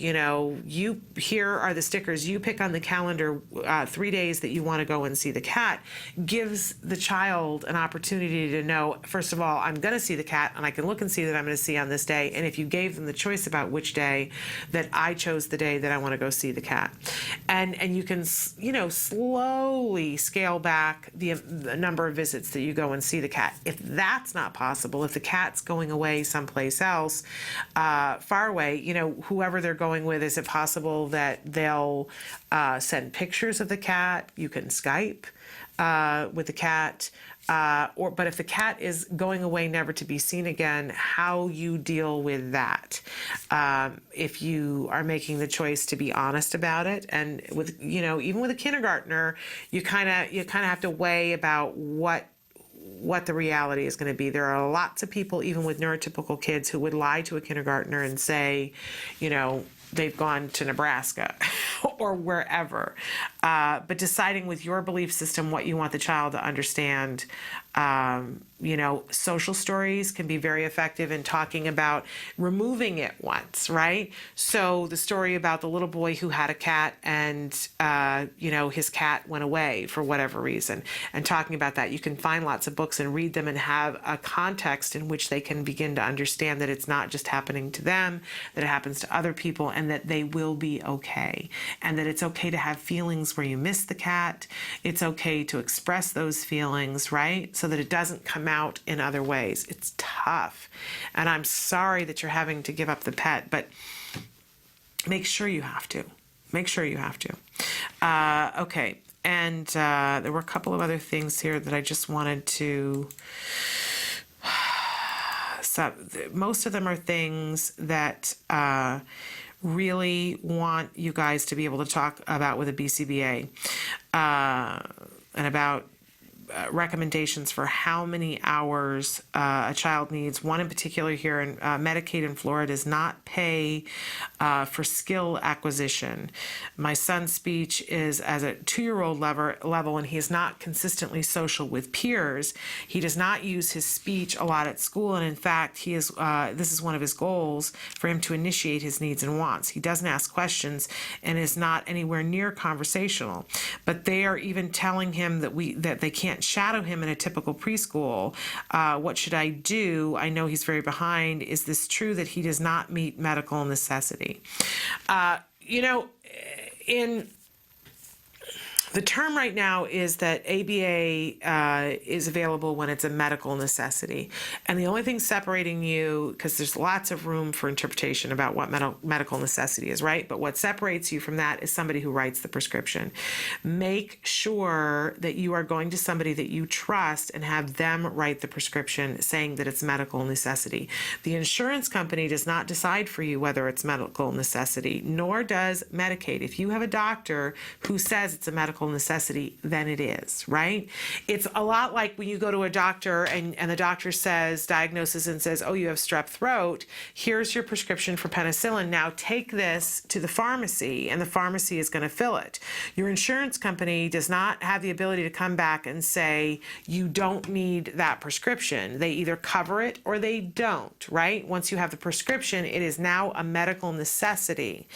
here are the stickers, you pick on the calendar 3 days that you want to go and see the cat, gives the child an opportunity to know, first of all, I'm going to see the cat, and I can look and see that I'm going to see on this day. And if you gave them the choice about which day, that I chose the day that I want to go see the cat. And you can, slowly scale back the number of visits that you go and see the cat. If that's not possible, if the cat's going away someplace else, far away, whoever they're going with, is it possible that they'll send pictures of the cat? You can Skype with the cat. But if the cat is going away never to be seen again, how you deal with that? If you are making the choice to be honest about it, and with even with a kindergartner, you kind of have to weigh about what the reality is going to be. There are lots of people, even with neurotypical kids, who would lie to a kindergartner and say, they've gone to Nebraska or wherever. But deciding with your belief system what you want the child to understand. Social stories can be very effective in talking about removing it once, right? So the story about the little boy who had a cat and, his cat went away for whatever reason, and talking about that. You can find lots of books and read them and have a context in which they can begin to understand that it's not just happening to them, that it happens to other people, and that they will be okay. And that it's okay to have feelings where you miss the cat. It's okay to express those feelings, right? So that it doesn't come out in other ways. It's tough. And I'm sorry that you're having to give up the pet, but make sure you have to. Make sure you have to. Okay. And there were a couple of other things here that I just wanted to... So most of them are things that really want you guys to be able to talk about with a BCBA, and about recommendations for how many hours a child needs. One in particular here, in Medicaid in Florida does not pay for skill acquisition. My son's speech is as a 2-year-old level, and he is not consistently social with peers. He does not use his speech a lot at school, and in fact, he is. This is one of his goals, for him to initiate his needs and wants. He doesn't ask questions and is not anywhere near conversational. But they are even telling him that they can't shadow him in a typical preschool. What should I do? I know he's very behind. Is this true that he does not meet medical necessity? The term right now is that ABA is available when it's a medical necessity. And the only thing separating you, because there's lots of room for interpretation about what medical necessity is, right? But what separates you from that is somebody who writes the prescription. Make sure that you are going to somebody that you trust and have them write the prescription saying that it's medical necessity. The insurance company does not decide for you whether it's medical necessity, nor does Medicaid. If you have a doctor who says it's a medical necessity, then it is, right? It's a lot like when you go to a doctor and the doctor diagnoses and says, oh, you have strep throat. Here's your prescription for penicillin. Now take this to the pharmacy, and the pharmacy is going to fill it. Your insurance company does not have the ability to come back and say, you don't need that prescription. They either cover it or they don't, right? Once you have the prescription, it is now a medical necessity,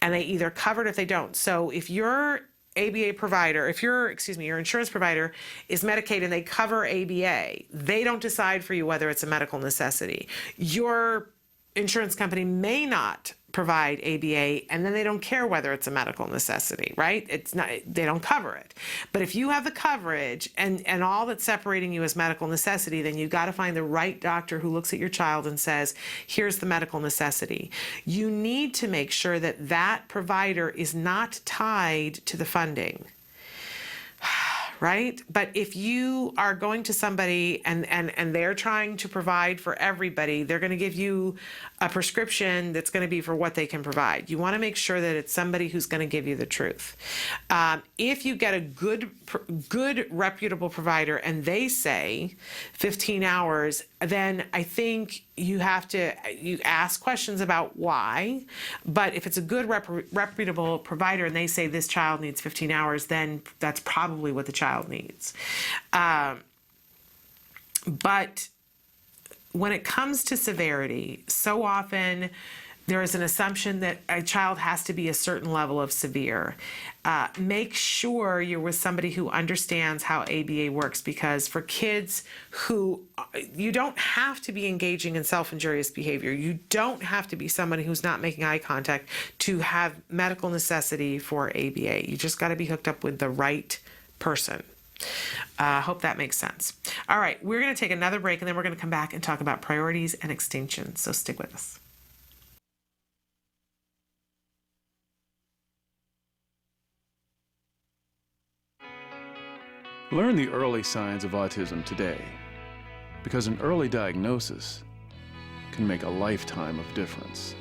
and they either cover it if they don't. So if your ABA provider, your insurance provider is Medicaid and they cover ABA, they don't decide for you whether it's a medical necessity. Your insurance company may not provide ABA, and then they don't care whether it's a medical necessity, right? It's not, they don't cover it. But if you have the coverage and all that's separating you is medical necessity, then you've got to find the right doctor who looks at your child and says, here's the medical necessity. You need to make sure that that provider is not tied to the funding. Right? But if you are going to somebody and they're trying to provide for everybody, they're going to give you a prescription that's going to be for what they can provide. You want to make sure that it's somebody who's going to give you the truth. If you get a good reputable provider and they say 15 hours, then I think you ask questions about why. But if it's a good reputable provider and they say this child needs 15 hours, then that's probably what the child needs. But when it comes to severity, so often there is an assumption that a child has to be a certain level of severe. Make sure you're with somebody who understands how ABA works, because for kids who, you don't have to be engaging in self-injurious behavior. You don't have to be somebody who's not making eye contact to have medical necessity for ABA. You just got to be hooked up with the right person. Hope that makes sense. All right, we're going to take another break, and then we're going to come back and talk about priorities and extinction. So stick with us. Learn the early signs of autism today, because an early diagnosis can make a lifetime of difference.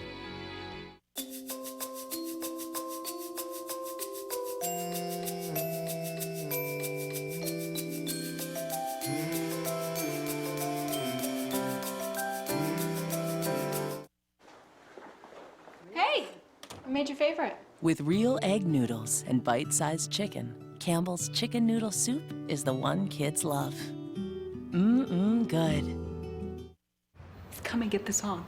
Hey, I made your favorite. With real egg noodles and bite-sized chicken, Campbell's Chicken Noodle Soup is the one kids love. Mmm, good. Come and get this on.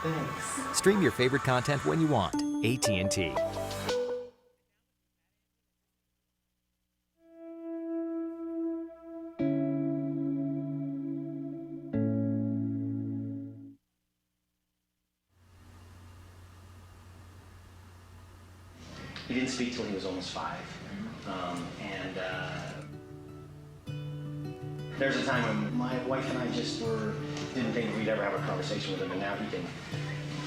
Thanks. Stream your favorite content when you want. AT&T. He didn't speak till he was almost 5. There's a time when my wife and I just didn't think we'd ever have a conversation with him, and now he can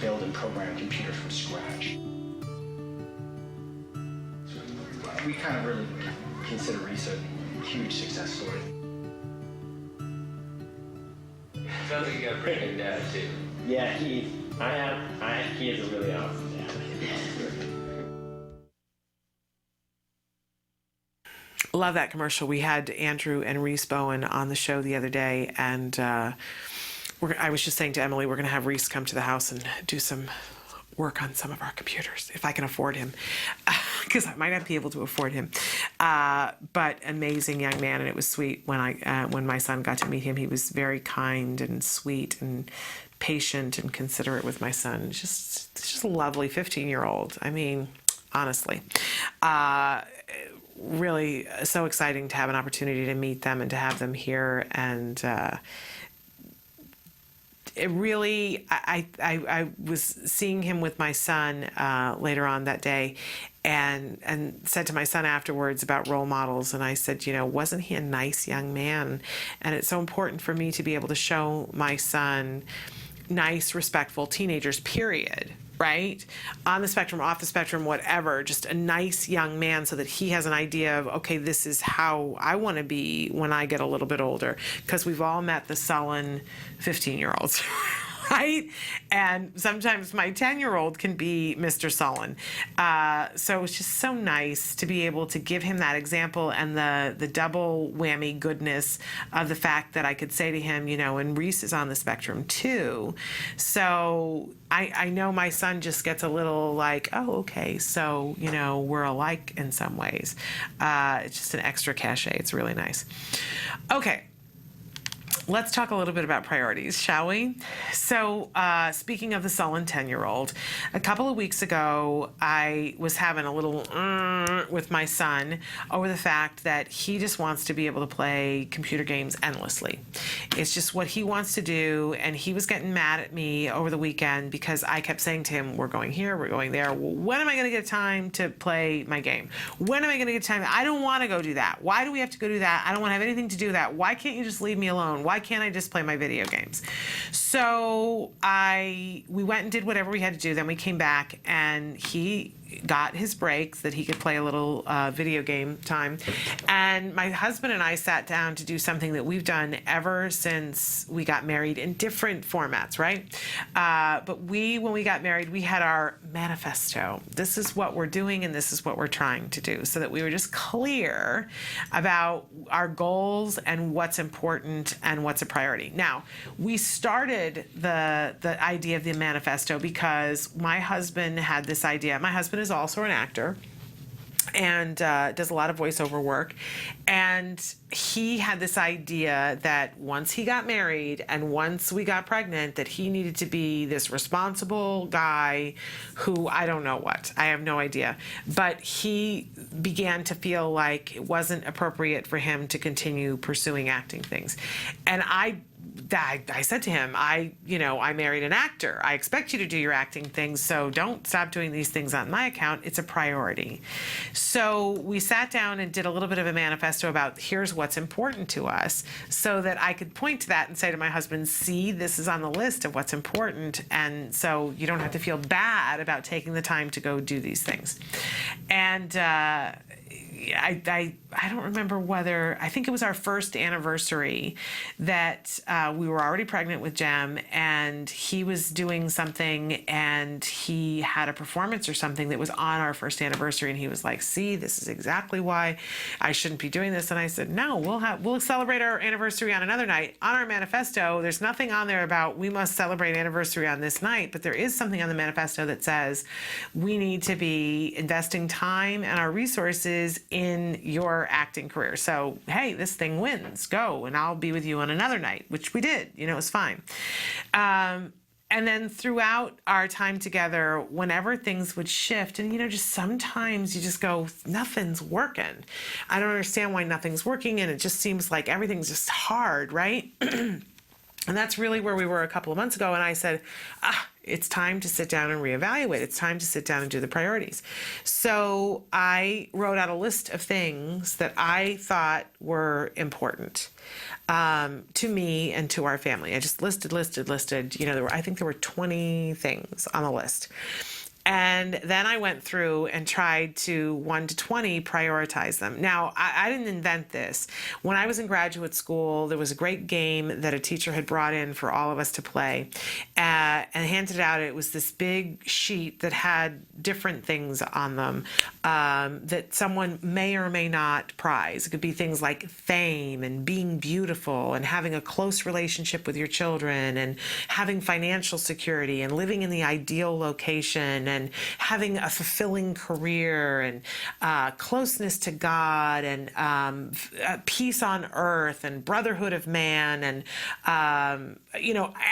build and program computers from scratch. We kind of really consider Reese a huge success story. Sounds like you got a pretty good dad too. Yeah, he is a really awesome dad. Love that commercial. We had Andrew and Reese Bowen on the show the other day, and I was just saying to Emily, we're going to have Reese come to the house and do some work on some of our computers, if I can afford him, because I might not be able to afford him. But amazing young man, and it was sweet when my son got to meet him. He was very kind and sweet and patient and considerate with my son. Just a lovely 15-year-old. I mean, honestly. Really so exciting to have an opportunity to meet them and to have them here. And it really, I was seeing him with my son later on that day, and said to my son afterwards about role models, and I said, wasn't he a nice young man? And it's so important for me to be able to show my son nice, respectful teenagers, period. Right? On the spectrum, off the spectrum, whatever, just a nice young man, so that he has an idea of, okay, this is how I want to be when I get a little bit older, because we've all met the sullen 15-year-olds. Right? And sometimes my 10-year-old can be Mr. Sullen. So it's just so nice to be able to give him that example, and the double whammy goodness of the fact that I could say to him, and Reese is on the spectrum too. So I know my son just gets a little like, oh, okay, so, we're alike in some ways. It's just an extra cachet. It's really nice. Okay. let's talk a little bit about priorities, shall we? So, speaking of the sullen 10-year-old, a couple of weeks ago, I was having a little with my son over the fact that he just wants to be able to play computer games endlessly. It's just what he wants to do, and he was getting mad at me over the weekend because I kept saying to him, we're going here, we're going there. Well, when am I going to get time to play my game? When am I going to get time? I don't want to go do that. Why do we have to go do that? I don't want to have anything to do with that. Why can't you just leave me alone? Why can't I just play my video games? So we went and did whatever we had to do. Then we came back and he got his breaks that he could play a little video game time. And my husband and I sat down to do something that we've done ever since we got married in different formats, right? But when we got married, we had our manifesto. This is what we're doing and this is what we're trying to do, so that we were just clear about our goals and what's important and what's a priority. Now, we started the idea of the manifesto because my husband had this idea. My husband is also an actor and does a lot of voiceover work. And he had this idea that once he got married and once we got pregnant, that he needed to be this responsible guy who, I don't know what, I have no idea. But he began to feel like it wasn't appropriate for him to continue pursuing acting things. And I said to him, I married an actor. I expect you to do your acting things, so don't stop doing these things on my account. It's a priority. So we sat down and did a little bit of a manifesto about here's what's important to us, so that I could point to that and say to my husband, see, this is on the list of what's important, and so you don't have to feel bad about taking the time to go do these things. And I don't remember whether, I think it was our first anniversary that we were already pregnant with Jem, and he was doing something and he had a performance or something that was on our first anniversary, and he was like, see, this is exactly why I shouldn't be doing this. And I said, no, we'll celebrate our anniversary on another night. On our manifesto, there's nothing on there about we must celebrate anniversary on this night, but there is something on the manifesto that says we need to be investing time and our resources in your acting career. So, hey, this thing wins. Go, and I'll be with you on another night, which we did. It was fine. And then throughout our time together, whenever things would shift, and just sometimes you just go, nothing's working. I don't understand why nothing's working, and it just seems like everything's just hard, right? And that's really where we were a couple of months ago. And I said, it's time to sit down and reevaluate. It's time to sit down and do the priorities. So I wrote out a list of things that I thought were important to me and to our family. I just listed. I think there were 20 things on the list. And then I went through and tried to 1 to 20 prioritize them. Now, I didn't invent this. When I was in graduate school, there was a great game that a teacher had brought in for all of us to play and handed it out. It was this big sheet that had different things on them that someone may or may not prize. It could be things like fame and being beautiful and having a close relationship with your children and having financial security and living in the ideal location and having a fulfilling career and closeness to God and peace on earth and brotherhood of man and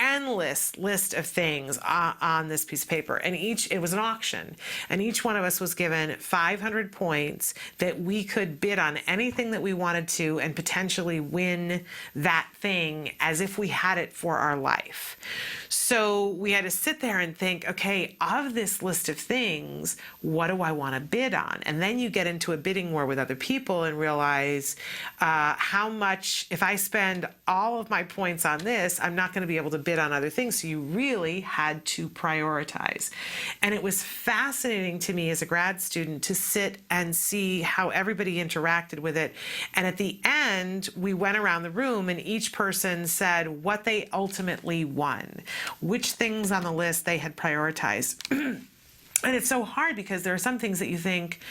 endless list of things on this piece of paper. And it was an auction, and each one of us was given 500 points that we could bid on anything that we wanted to and potentially win that thing as if we had it for our life. So we had to sit there and think, okay, of this list of things, what do I want to bid on? And then you get into a bidding war with other people and realize how much, if I spend all of my points on this, I'm not going to be able to bid on other things. So you really had to prioritize. And it was fascinating to me as a grad student to sit and see how everybody interacted with it. And at the end, we went around the room and each person said what they ultimately won, which things on the list they had prioritized. And it's so hard because there are some things that you think,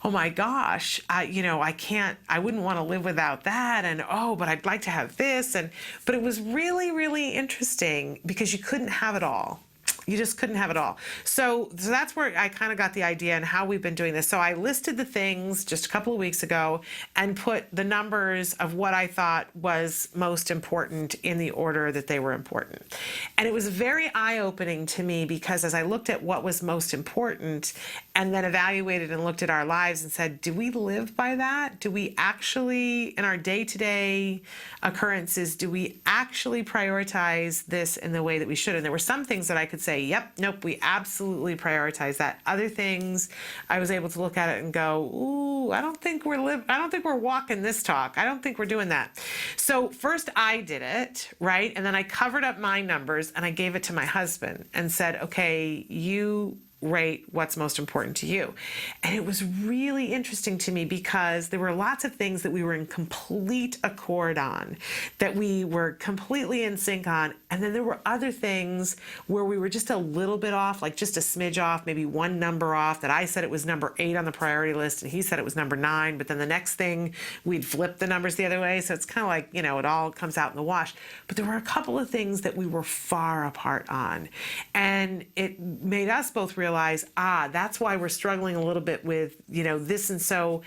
oh my gosh, I wouldn't want to live without that. And, but I'd like to have this. But it was really, really interesting because you couldn't have it all. you just couldn't have it all. So that's where I kind of got the idea and how we've been doing this. So I listed the things just a couple of weeks ago and put the numbers of what I thought was most important in the order that they were important. And it was very eye-opening to me because as I looked at what was most important and then evaluated and looked at our lives and said, do we live by that? Do we actually, in our day-to-day occurrences, do we actually prioritize this in the way that we should? And there were some things that I could say, yep, nope, we absolutely prioritize that. Other things, I was able to look at it and go, ooh, I don't think we're walking this talk. I don't think we're doing that. So first I did it, right? And then I covered up my numbers and I gave it to my husband and said, okay, you rate what's most important to you. And it was really interesting to me because there were lots of things that we were in complete accord on, that we were completely in sync on. And then there were other things where we were just a little bit off, like just a smidge off, maybe one number off, that I said it was number 8 on the priority list and he said it was number 9. But then the next thing we'd flip the numbers the other way. So it's kind of like, you know, it all comes out in the wash. But there were a couple of things that we were far apart on. And it made us both realize, that's why we're struggling a little bit with, you know, this. And so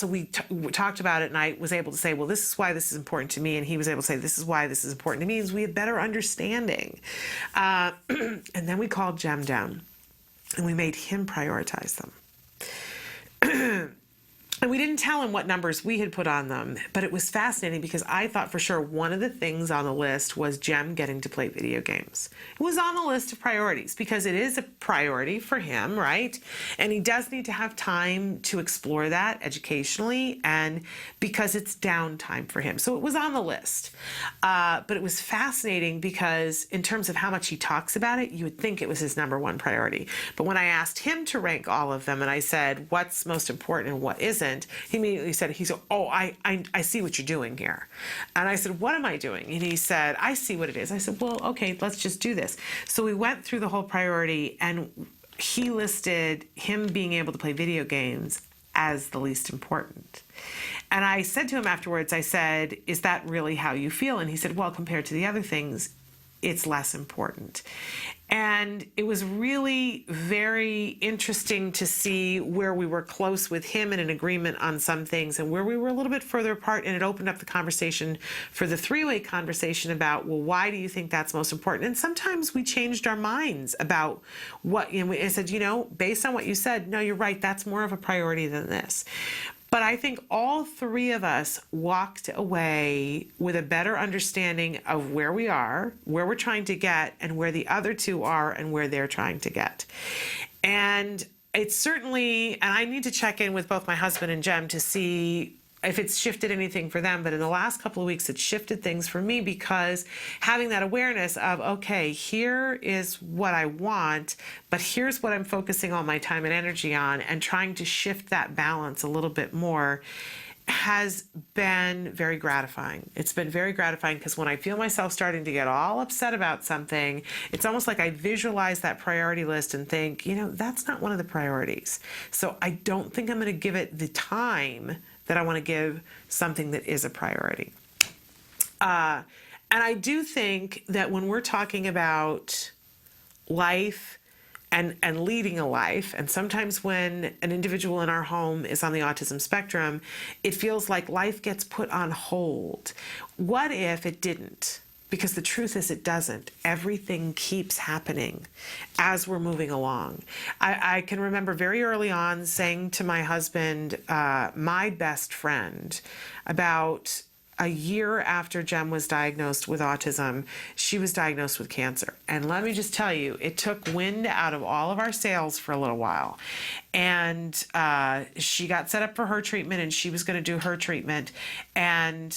we talked about it and I was able to say, well, this is why this is important to me. And he was able to say, this is why this is important to me, is we have better understanding. And then we called Jem down and we made him prioritize them. And we didn't tell him what numbers we had put on them, but it was fascinating because I thought for sure one of the things on the list was Jem getting to play video games. It was on the list of priorities because it is a priority for him, right? And he does need to have time to explore that educationally and because it's downtime for him. So it was on the list. But it was fascinating because in terms of how much he talks about it, you would think it was his number one priority. But when I asked him to rank all of them and I said, what's most important and what isn't, he immediately said, I see what you're doing here. And I said, what am I doing? And he said, I see what it is. I said, well, okay, let's just do this. So we went through the whole priority and he listed him being able to play video games as the least important. And I said to him afterwards, I said, is that really how you feel? And he said, well, compared to the other things, it's less important. And it was really very interesting to see where we were close with him and in agreement on some things and where we were a little bit further apart. And it opened up the conversation for the three-way conversation about, well, why do you think that's most important? And sometimes we changed our minds about what, and I said, you know, based on what you said, no, you're right, that's more of a priority than this. But I think all three of us walked away with a better understanding of where we are, where we're trying to get, and where the other two are and where they're trying to get. And it's certainly, and I need to check in with both my husband and Jem to see if it's shifted anything for them. But in the last couple of weeks, it shifted things for me because having that awareness of, okay, here is what I want, but here's what I'm focusing all my time and energy on, and trying to shift that balance a little bit more has been very gratifying. It's been very gratifying because when I feel myself starting to get all upset about something, it's almost like I visualize that priority list and think, you know, that's not one of the priorities. So I don't think I'm going to give it the time that I want to give something that is a priority. And I do think that when we're talking about life and leading a life, and sometimes when an individual in our home is on the autism spectrum, it feels like life gets put on hold. What if it didn't? Because the truth is it doesn't. Everything keeps happening as we're moving along. I can remember very early on saying to my husband, my best friend, about a year after Jem was diagnosed with autism, she was diagnosed with cancer. And let me just tell you, it took wind out of all of our sails for a little while. And she got set up for her treatment and she was going to do her treatment. And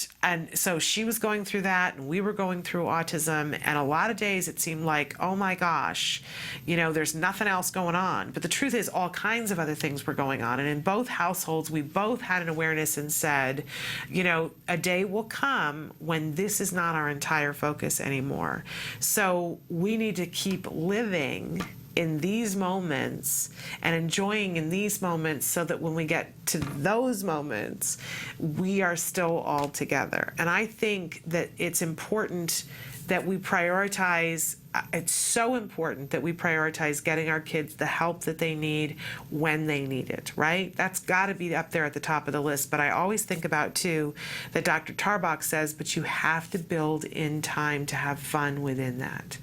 so she was going through that and we were going through autism. And a lot of days it seemed like, oh my gosh, you know, there's nothing else going on. But the truth is all kinds of other things were going on. And in both households, we both had an awareness and said, you know, a day will come when this is not our entire focus anymore. So we need to keep living in these moments and enjoying in these moments so that when we get to those moments, we are still all together. And I think that it's important that we prioritize it's so important that we prioritize getting our kids the help that they need when they need it, right? That's got to be up there at the top of the list. But I always think about, too, that Dr. Tarbach says, but you have to build in time to have fun within that.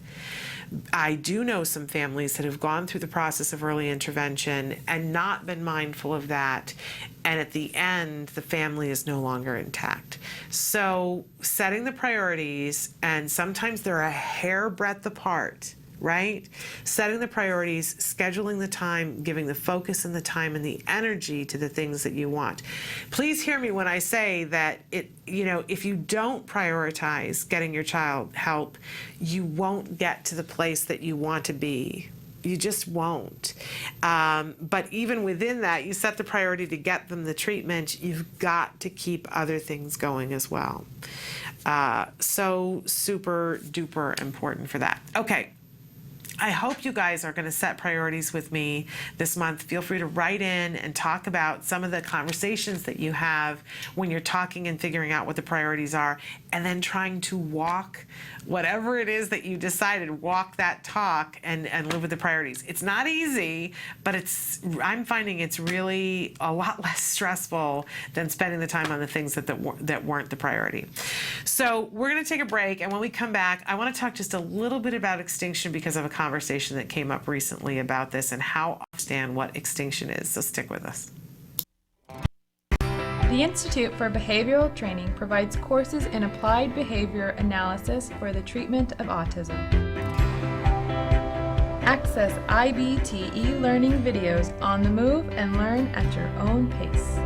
I do know some families that have gone through the process of early intervention and not been mindful of that. And at the end, the family is no longer intact. So setting the priorities, and sometimes they're a hair breadth apart, right? Setting the priorities, scheduling the time, giving the focus and the time and the energy to the things that you want. Please hear me when I say that if you don't prioritize getting your child help, you won't get to the place that you want to be. You just won't. But even within that, you set the priority to get them the treatment, you've got to keep other things going as well. So super duper important for that. Okay. I hope you guys are going to set priorities with me this month. Feel free to write in and talk about some of the conversations that you have when you're talking and figuring out what the priorities are, and then trying to walk whatever it is that you decided, walk that talk and live with the priorities. It's not easy, but I'm finding it's really a lot less stressful than spending the time on the things that weren't the priority. So we're going to take a break, and when we come back, I want to talk just a little bit about extinction because of a conversation that came up recently about this and how I understand what extinction is. So stick with us. The Institute for Behavioral Training provides courses in applied behavior analysis for the treatment of autism. Access IBT e-learning videos on the move and learn at your own pace.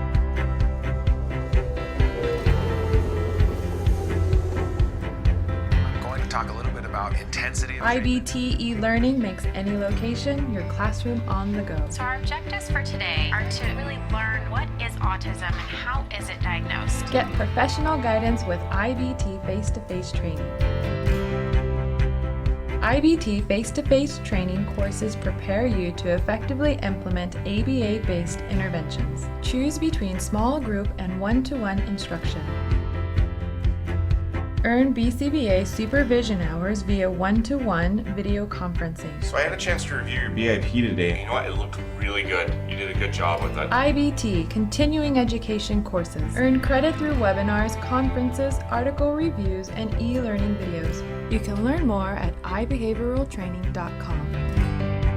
I'm going to talk a little bit about intensity. IBT e-learning makes any location your classroom on the go. So our objectives for today are to really learn what is autism and how is it diagnosed. Get professional guidance with IBT face-to-face training. IBT face-to-face training courses prepare you to effectively implement ABA-based interventions. Choose between small group and one-to-one instruction. Earn BCBA supervision hours via one-to-one video conferencing. So I had a chance to review your BIP today. You know what? It looked really good. You did a good job with it. IBT continuing education courses. Earn credit through webinars, conferences, article reviews, and e-learning videos. You can learn more at ibehavioraltraining.com.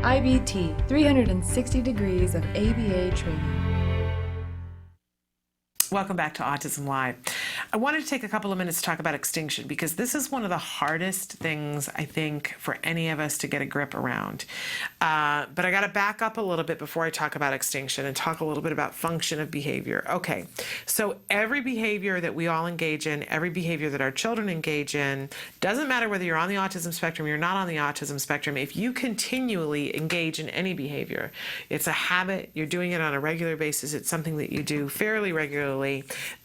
IBT, 360 degrees of ABA training. Welcome back to Autism Live. I wanted to take a couple of minutes to talk about extinction because this is one of the hardest things, I think, for any of us to get a grip around. But I got to back up a little bit before I talk about extinction and talk a little bit about function of behavior. Okay, so every behavior that we all engage in, every behavior that our children engage in, doesn't matter whether you're on the autism spectrum, you're not on the autism spectrum, if you continually engage in any behavior, it's a habit, you're doing it on a regular basis, it's something that you do fairly regularly,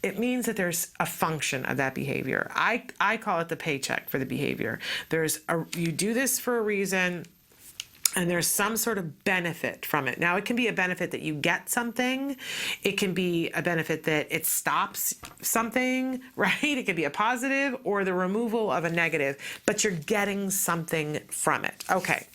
it means that there's a function of that behavior. I call it the paycheck for the behavior. You do this for a reason, and there's some sort of benefit from it. Now, it can be a benefit that you get something. It can be a benefit that it stops something, right? It can be a positive or the removal of a negative, but you're getting something from it. Okay.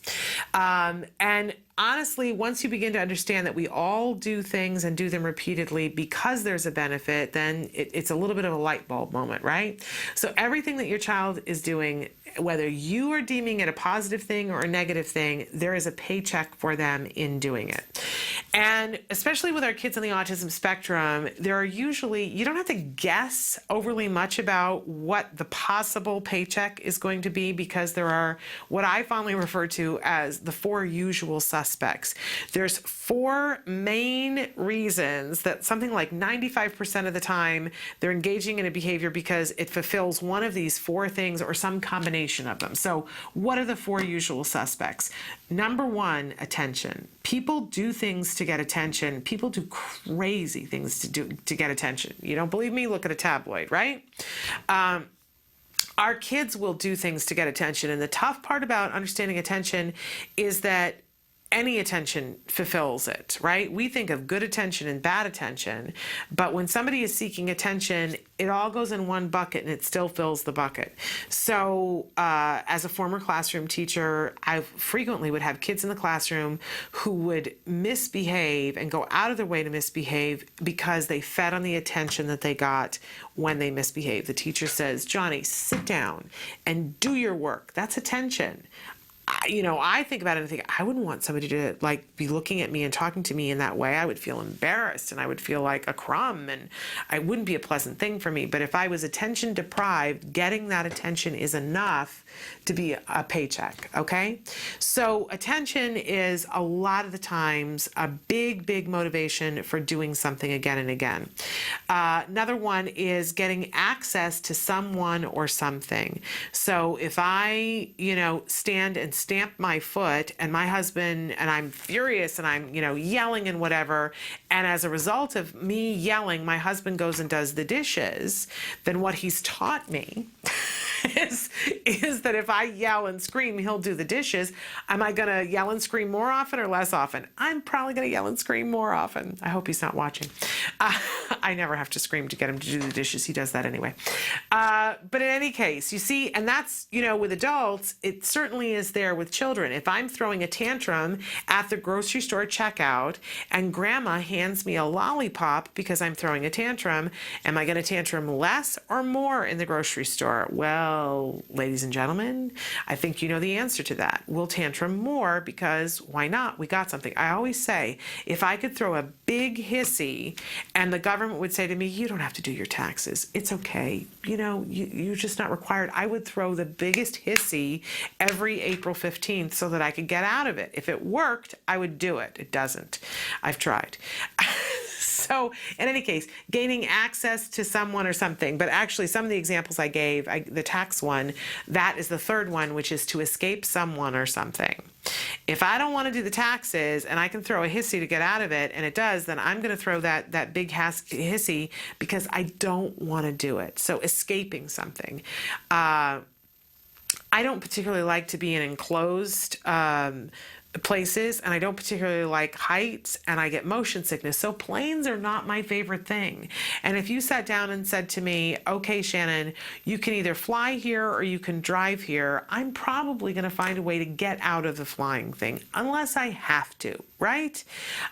And honestly, once you begin to understand that we all do things and do them repeatedly because there's a benefit, then it's a little bit of a light bulb moment, right? So everything that your child is doing, whether you are deeming it a positive thing or a negative thing, there is a paycheck for them in doing it. And especially with our kids on the autism spectrum, there are usually, you don't have to guess overly much about what the possible paycheck is going to be because there are what I fondly refer to as the four usual suspects. There's four main reasons that something like 95% of the time they're engaging in a behavior because it fulfills one of these four things or some combination of them. So what are the four usual suspects? Number one, attention. People do things to get attention. People do crazy things to get attention. You don't believe me? Look at a tabloid, right? Our kids will do things to get attention. And the tough part about understanding attention is that any attention fulfills it, right? We think of good attention and bad attention, but when somebody is seeking attention, it all goes in one bucket and it still fills the bucket. So as a former classroom teacher, I frequently would have kids in the classroom who would misbehave and go out of their way to misbehave because they fed on the attention that they got when they misbehaved. The teacher says, Johnny, sit down and do your work. That's attention. I think about it and think, I wouldn't want somebody to be looking at me and talking to me in that way. I would feel embarrassed and I would feel like a crumb and it wouldn't be a pleasant thing for me. But if I was attention deprived, getting that attention is enough to be a paycheck, okay? So attention is a lot of the times a big motivation for doing something again and again. Another one is getting access to someone or something. So if I, stand and stamp my foot and my husband, and I'm furious and I'm, yelling and whatever, and as a result of me yelling, my husband goes and does the dishes, then what he's taught me is that if I yell and scream, he'll do the dishes. Am I going to yell and scream more often or less often? I'm probably going to yell and scream more often. I hope he's not watching. I never have to scream to get him to do the dishes. He does that anyway. But in any case, you see, and that's, with adults, it certainly is there with children. If I'm throwing a tantrum at the grocery store checkout and grandma hands me a lollipop because I'm throwing a tantrum, am I going to tantrum less or more in the grocery store? Well, ladies and gentlemen, I think you know the answer to that. We'll tantrum more because why not? We got something. I always say, if I could throw a big hissy and the government would say to me, you don't have to do your taxes. It's okay. You're just not required. I would throw the biggest hissy every April 15th so that I could get out of it. If it worked, I would do it. It doesn't. I've tried. So in any case, gaining access to someone or something, but actually some of the examples I gave, the tax one, that is the third one, which is to escape someone or something. If I don't want to do the taxes and I can throw a hissy to get out of it, and it does, then I'm going to throw that big hissy because I don't want to do it. So escaping something. I don't particularly like to be in enclosed places, and I don't particularly like heights, and I get motion sickness. So planes are not my favorite thing. And if you sat down and said to me, okay, Shannon, you can either fly here or you can drive here, I'm probably going to find a way to get out of the flying thing, unless I have to, right?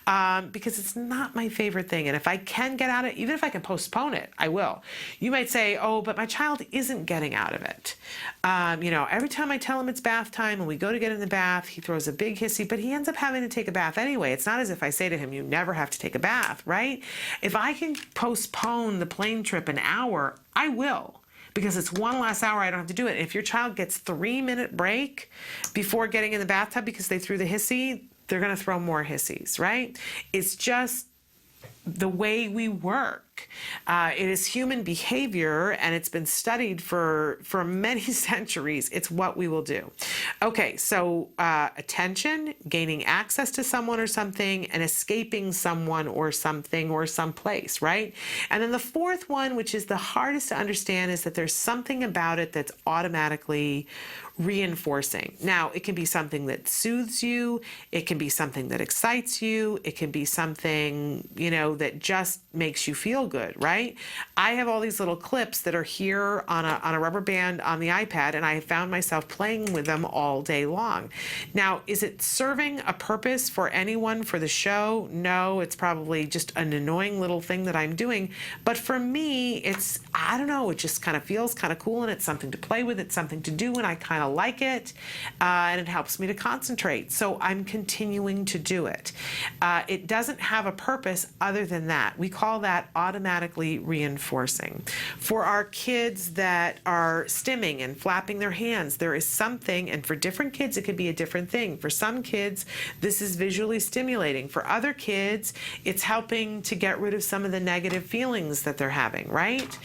Because it's not my favorite thing. And if I can get out of it, even if I can postpone it, I will. You might say, oh, but my child isn't getting out of it. Every time I tell him it's bath time and we go to get in the bath, he throws a big hissy, but he ends up having to take a bath anyway. It's not as if I say to him, you never have to take a bath, right? If I can postpone the plane trip an hour, I will. Because it's one less hour, I don't have to do it. If your child gets 3-minute break before getting in the bathtub because they threw the hissy, they're going to throw more hissies, right? It's just the way we work. It is human behavior, and it's been studied for many centuries. It's what we will do. Okay, so attention, gaining access to someone or something, and escaping someone or something or someplace, right? And then the fourth one, which is the hardest to understand, is that there's something about it that's automatically reinforcing. Now, it can be something that soothes you. It can be something that excites you. It can be something, that just makes you feel good, right? I have all these little clips that are here on a rubber band on the iPad, and I found myself playing with them all day long. Now, is it serving a purpose for anyone for the show? No, it's probably just an annoying little thing that I'm doing. But for me, it's, I don't know, it just kind of feels kind of cool, and it's something to play with. It's something to do, and I kind of like it, and it helps me to concentrate. So I'm continuing to do it. It doesn't have a purpose other than that. We call that automatically reinforcing. For our kids that are stimming and flapping their hands, there is something, and for different kids, it could be a different thing. For some kids, this is visually stimulating. For other kids, it's helping to get rid of some of the negative feelings that they're having, right?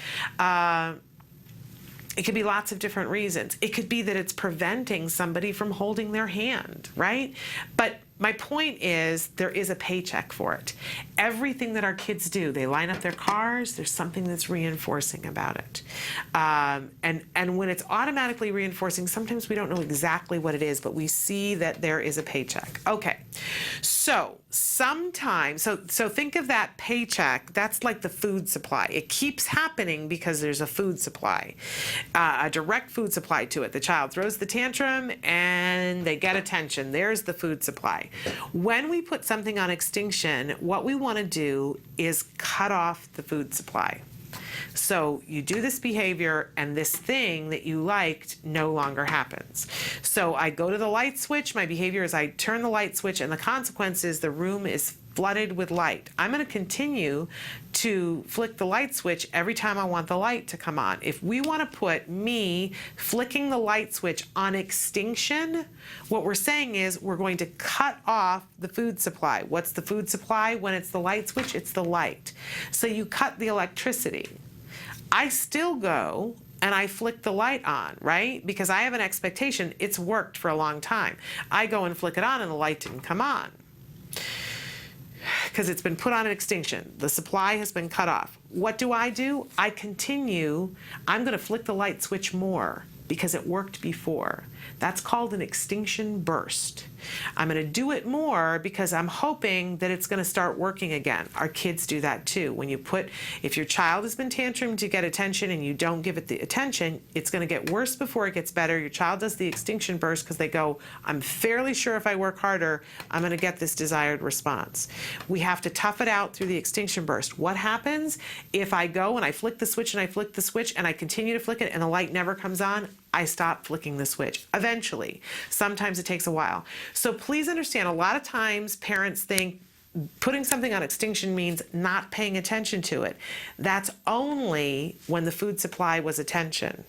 It could be lots of different reasons. It could be that it's preventing somebody from holding their hand, right? But my point is, there is a paycheck for it. Everything that our kids do, they line up their cars, there's something that's reinforcing about it. And when it's automatically reinforcing, sometimes we don't know exactly what it is, but we see that there is a paycheck. Okay, So sometimes, so think of that paycheck, that's like the food supply. It keeps happening because there's a food supply, a direct food supply to it. The child throws the tantrum and they get attention. There's the food supply. When we put something on extinction, what we want to do is cut off the food supply. So you do this behavior and this thing that you liked no longer happens. So I go to the light switch. My behavior is I turn the light switch, and the consequence is the room is flooded with light. I'm going to continue to flick the light switch every time I want the light to come on. If we want to put me flicking the light switch on extinction, what we're saying is we're going to cut off the food supply. What's the food supply? When it's the light switch, it's the light. So you cut the electricity. I still go and I flick the light on, right? Because I have an expectation. It's worked for a long time. I go and flick it on and the light didn't come on because it's been put on an extinction. The supply has been cut off. What do? I continue. I'm going to flick the light switch more because it worked before. That's called an extinction burst. I'm going to do it more because I'm hoping that it's going to start working again. Our kids do that too. If your child has been tantrum to get attention and you don't give it the attention, it's going to get worse before it gets better. Your child does the extinction burst because they go, I'm fairly sure if I work harder, I'm going to get this desired response. We have to tough it out through the extinction burst. What happens if I go and I flick the switch and I flick the switch and I continue to flick it and the light never comes on? I stop flicking the switch. Eventually. Sometimes it takes a while. So please understand, a lot of times parents think putting something on extinction means not paying attention to it. That's only when the food supply was attention.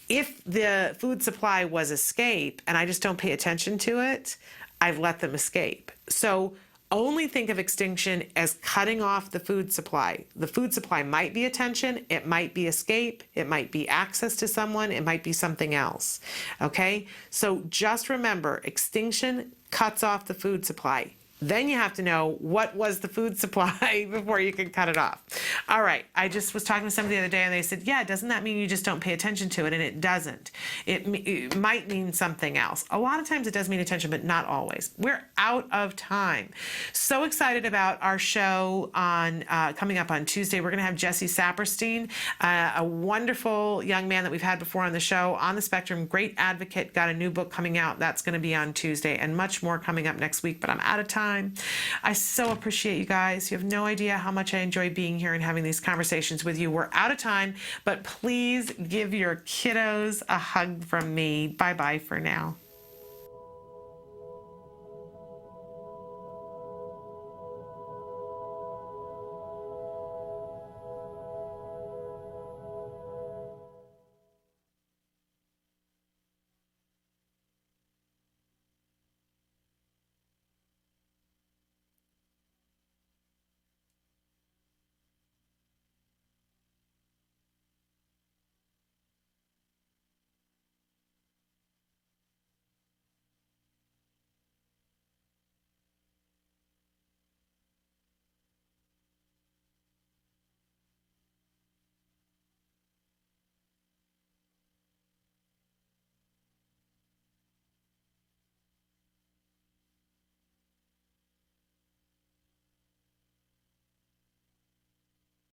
If the food supply was escape and I just don't pay attention to it, I've let them escape. So only think of extinction as cutting off the food supply. The food supply might be attention, it might be escape, it might be access to someone, it might be something else. Okay? So just remember, extinction cuts off the food supply. Then you have to know what was the food supply before you can cut it off. All right, I just was talking to somebody the other day and they said, yeah, doesn't that mean you just don't pay attention to it? And it doesn't. It might mean something else. A lot of times it does mean attention, but not always. We're out of time. So excited about our show coming up on Tuesday. We're going to have Jesse Saperstein, a wonderful young man that we've had before on the show, on the spectrum, great advocate, got a new book coming out. That's going to be on Tuesday, and much more coming up next week, but I'm out of time. I so appreciate you guys. You have no idea how much I enjoy being here and having these conversations with you. We're out of time, but please give your kiddos a hug from me. Bye-bye for now.